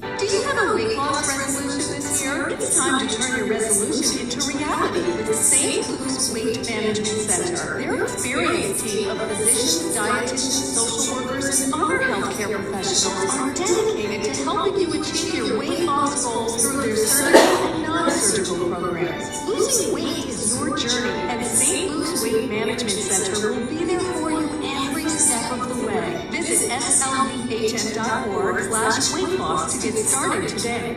Speaker 8: Do you have a weight loss resolution this year? It's time to turn your resolution into reality with the St. Luke's Weight Management Center. Their experienced team of physicians, dietitians, social workers, and other healthcare professionals are dedicated to helping you achieve your weight loss goals through their surgical and non-surgical programs. Losing weight is your journey, and St. Luke's Weight Management Center will be there for you every step of the way. Visit slbhn.org/weight loss to get started today.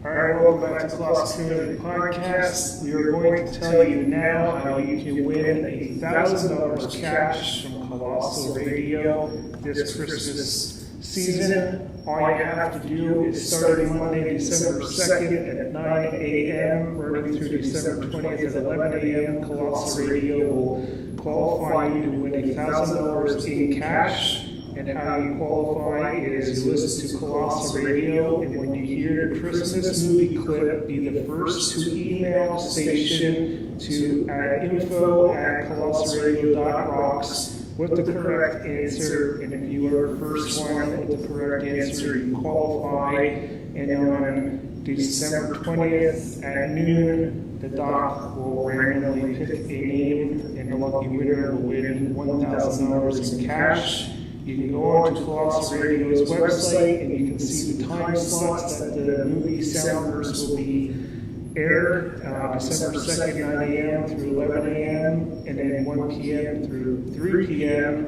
Speaker 3: All right, welcome back to Colossal Community Podcast. We are going to tell you now how you can win $1,000 cash from Colossal Radio this Christmas season. All you have to do is starting Monday, December 2nd at 9 a.m., running through December 20th at 11 a.m., Colossal Radio will qualify you to win $1,000 in cash. And how you qualify is you listen to Colossal Radio, and when you hear the Christmas movie clip, be the first to email the station to info@colossalradio.rocks with the correct answer. And if you are the first one with the correct answer, you qualify. And on December 20th at noon, the doc will randomly pick a name, and the lucky winner will win $1,000 in cash. You can go on to Colossal Radio's website, and you can see the time slots that the movie Sounders will be aired, December 2nd, 9 a.m. through 11 a.m., and then 1 p.m. through 3 p.m.,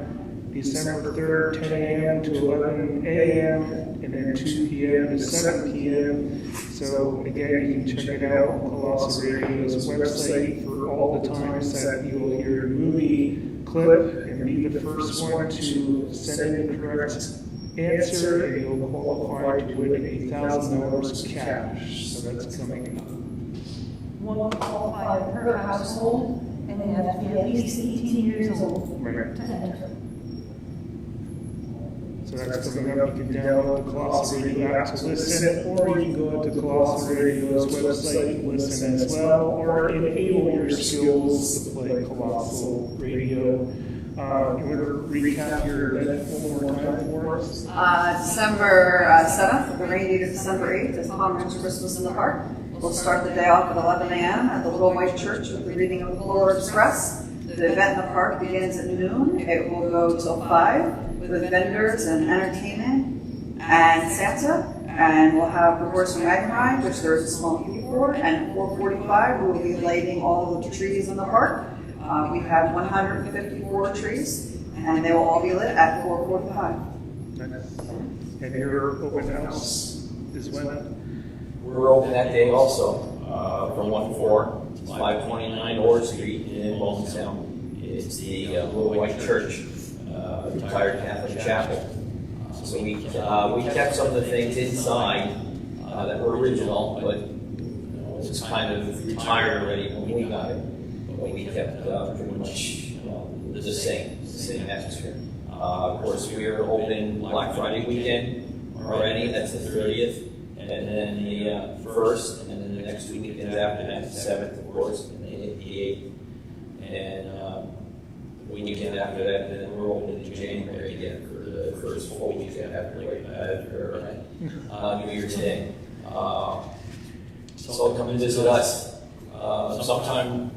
Speaker 3: December 3rd, 10 a.m. to 11 a.m., and then 2 p.m. to 7 p.m. So again, you can check it out on Colossal Radio's website for all the times that you will hear a movie clip, and be the first one to send in the correct answer, and you'll qualify to win $1,000 cash. So that's coming up.
Speaker 1: One qualified per household, and they have to be at least 18 years old
Speaker 3: Right.
Speaker 1: to enter.
Speaker 3: So that's coming up. You can download the Colossal Radio app to listen, or you can go to Colossal Radio's website and listen as well, or enable your skills to play Colossal Radio. You want to recap your event one more time for us?
Speaker 5: December 7th, the rainy to December 8th is Palmerton Christmas in the Park. We'll start the day off at 11 a.m. at the Little White Church with the reading of the Polar Express. The event in the park begins at noon. It will go till 5 with vendors and entertainment and Santa. And we'll have the horse and wagon ride, which there's a small queue for. And at 4:45, we will be lighting all of the trees in the park. We have 154 trees, and they will all be lit at 4:45.
Speaker 3: And your open house is when?
Speaker 6: We're open that day also, from 1 to 4, 529 Orr Street in Williamstown. It's the Little White Church, retired Catholic chapel. So we kept some of the things inside that were original, but it was kind of retired already when we got it. But we kept pretty much the same atmosphere. Of course, we are open Black Friday weekend already. That's the 30th. And then the 1st, and then the next weekend after that, the 7th, of course, and the 8th. And the weekend after that, and then we're open in January again for the first full weekend after New Year's Day. So come and visit us. Sometime,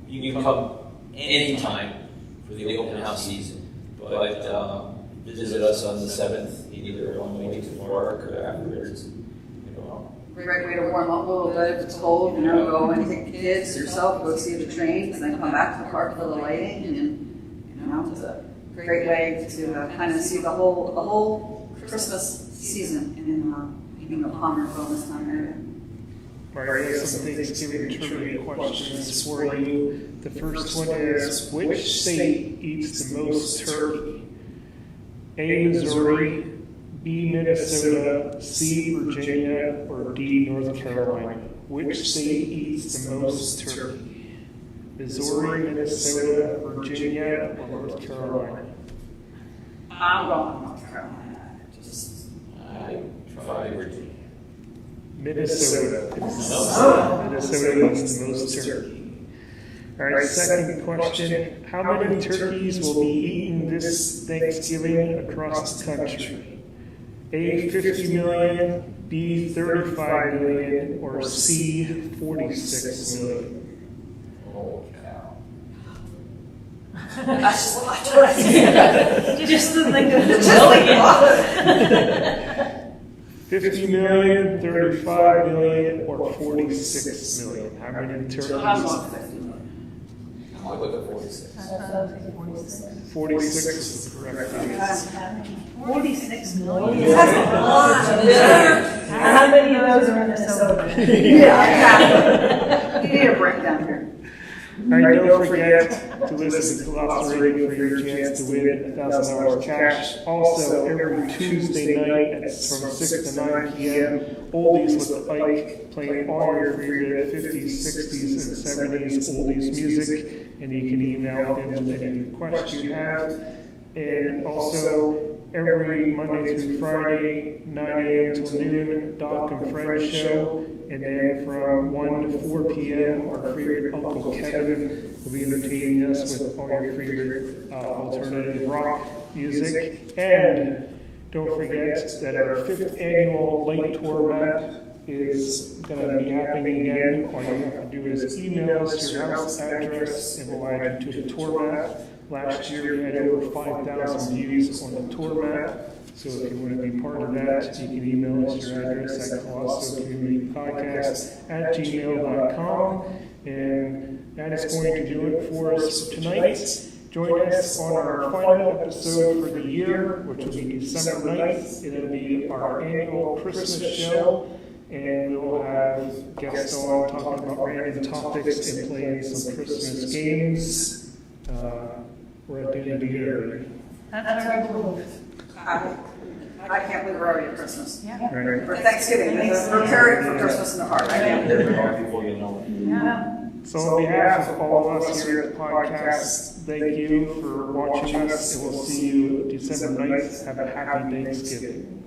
Speaker 6: you can come anytime for the open house season, but visit us on the 7th, either on the way to work or afterwards.
Speaker 5: Great way to warm up a little bit if it's cold, go and take the kids, yourself, go see the trains, and then come back to the park for the lighting, and, it's a great way to kind of see the whole Christmas season in Palmerton this time area.
Speaker 3: All right, I have some Thanksgiving trivia questions for you. The first one is, which state eats the most turkey? A, Missouri, B, Minnesota, C, Virginia, or D, North Carolina? Which state eats the most turkey? Missouri, Minnesota, Virginia, or North Carolina?
Speaker 5: I'm going North Carolina.
Speaker 6: I try Virginia.
Speaker 3: Minnesota. Minnesota eats the most turkey. All right, second question. How many turkeys will be eaten this Thanksgiving across the country? A, 50 million, B, 35 million, or C, 46 million?
Speaker 6: Oh, cow.
Speaker 5: That's just a lot.
Speaker 1: Just to think of the
Speaker 3: 50 million, 35 million, or 46 million? How many turkeys?
Speaker 5: I'm on 50 million.
Speaker 6: I'll go with 46.
Speaker 3: 46 is the correct answer.
Speaker 1: 46 million.
Speaker 5: That's a lot.
Speaker 1: How many of those are in Minnesota?
Speaker 5: Yeah, you need a breakdown here.
Speaker 3: All right, don't forget to listen to Colossal Radio for your chance to win $1,000 cash. Also, every Tuesday night from 6 to 9 p.m., Oldies with the Ike, playing all your favorite 50s, 60s, and 70s oldies music. And you can email them with any requests you have. And also, every Monday through Friday, 9 a.m. till noon, Doc and Fred show. And then from 1 to 4 p.m., our favorite Uncle Kevin will be entertaining us with all your favorite alternative rock music. And don't forget that our 5th annual Lake Tour map is going to be happening again. All you have to do is email us your house address and we'll add you to the tour map. Last year we had over 5,000 views on the tour map. So if you want to be part of that, you can email us your address at colossocommunitypodcast@gmail.com. And that is going to do it for us tonight. Join us on our final episode for the year, which will be December 9th. It'll be our annual Christmas show. And we will have guests on talking about random topics and playing some Christmas games. We're at the end of the year.
Speaker 1: That's our goal.
Speaker 5: I can't believe we're already at Christmas.
Speaker 1: Yeah.
Speaker 3: Right.
Speaker 5: For Thanksgiving, we're preparing for Christmas in the heart. I can't believe it.
Speaker 6: Before you know it.
Speaker 1: Yeah.
Speaker 3: So on behalf of all of us here at the podcast, thank you for watching us, and we'll see you December 9th. Have a happy Thanksgiving.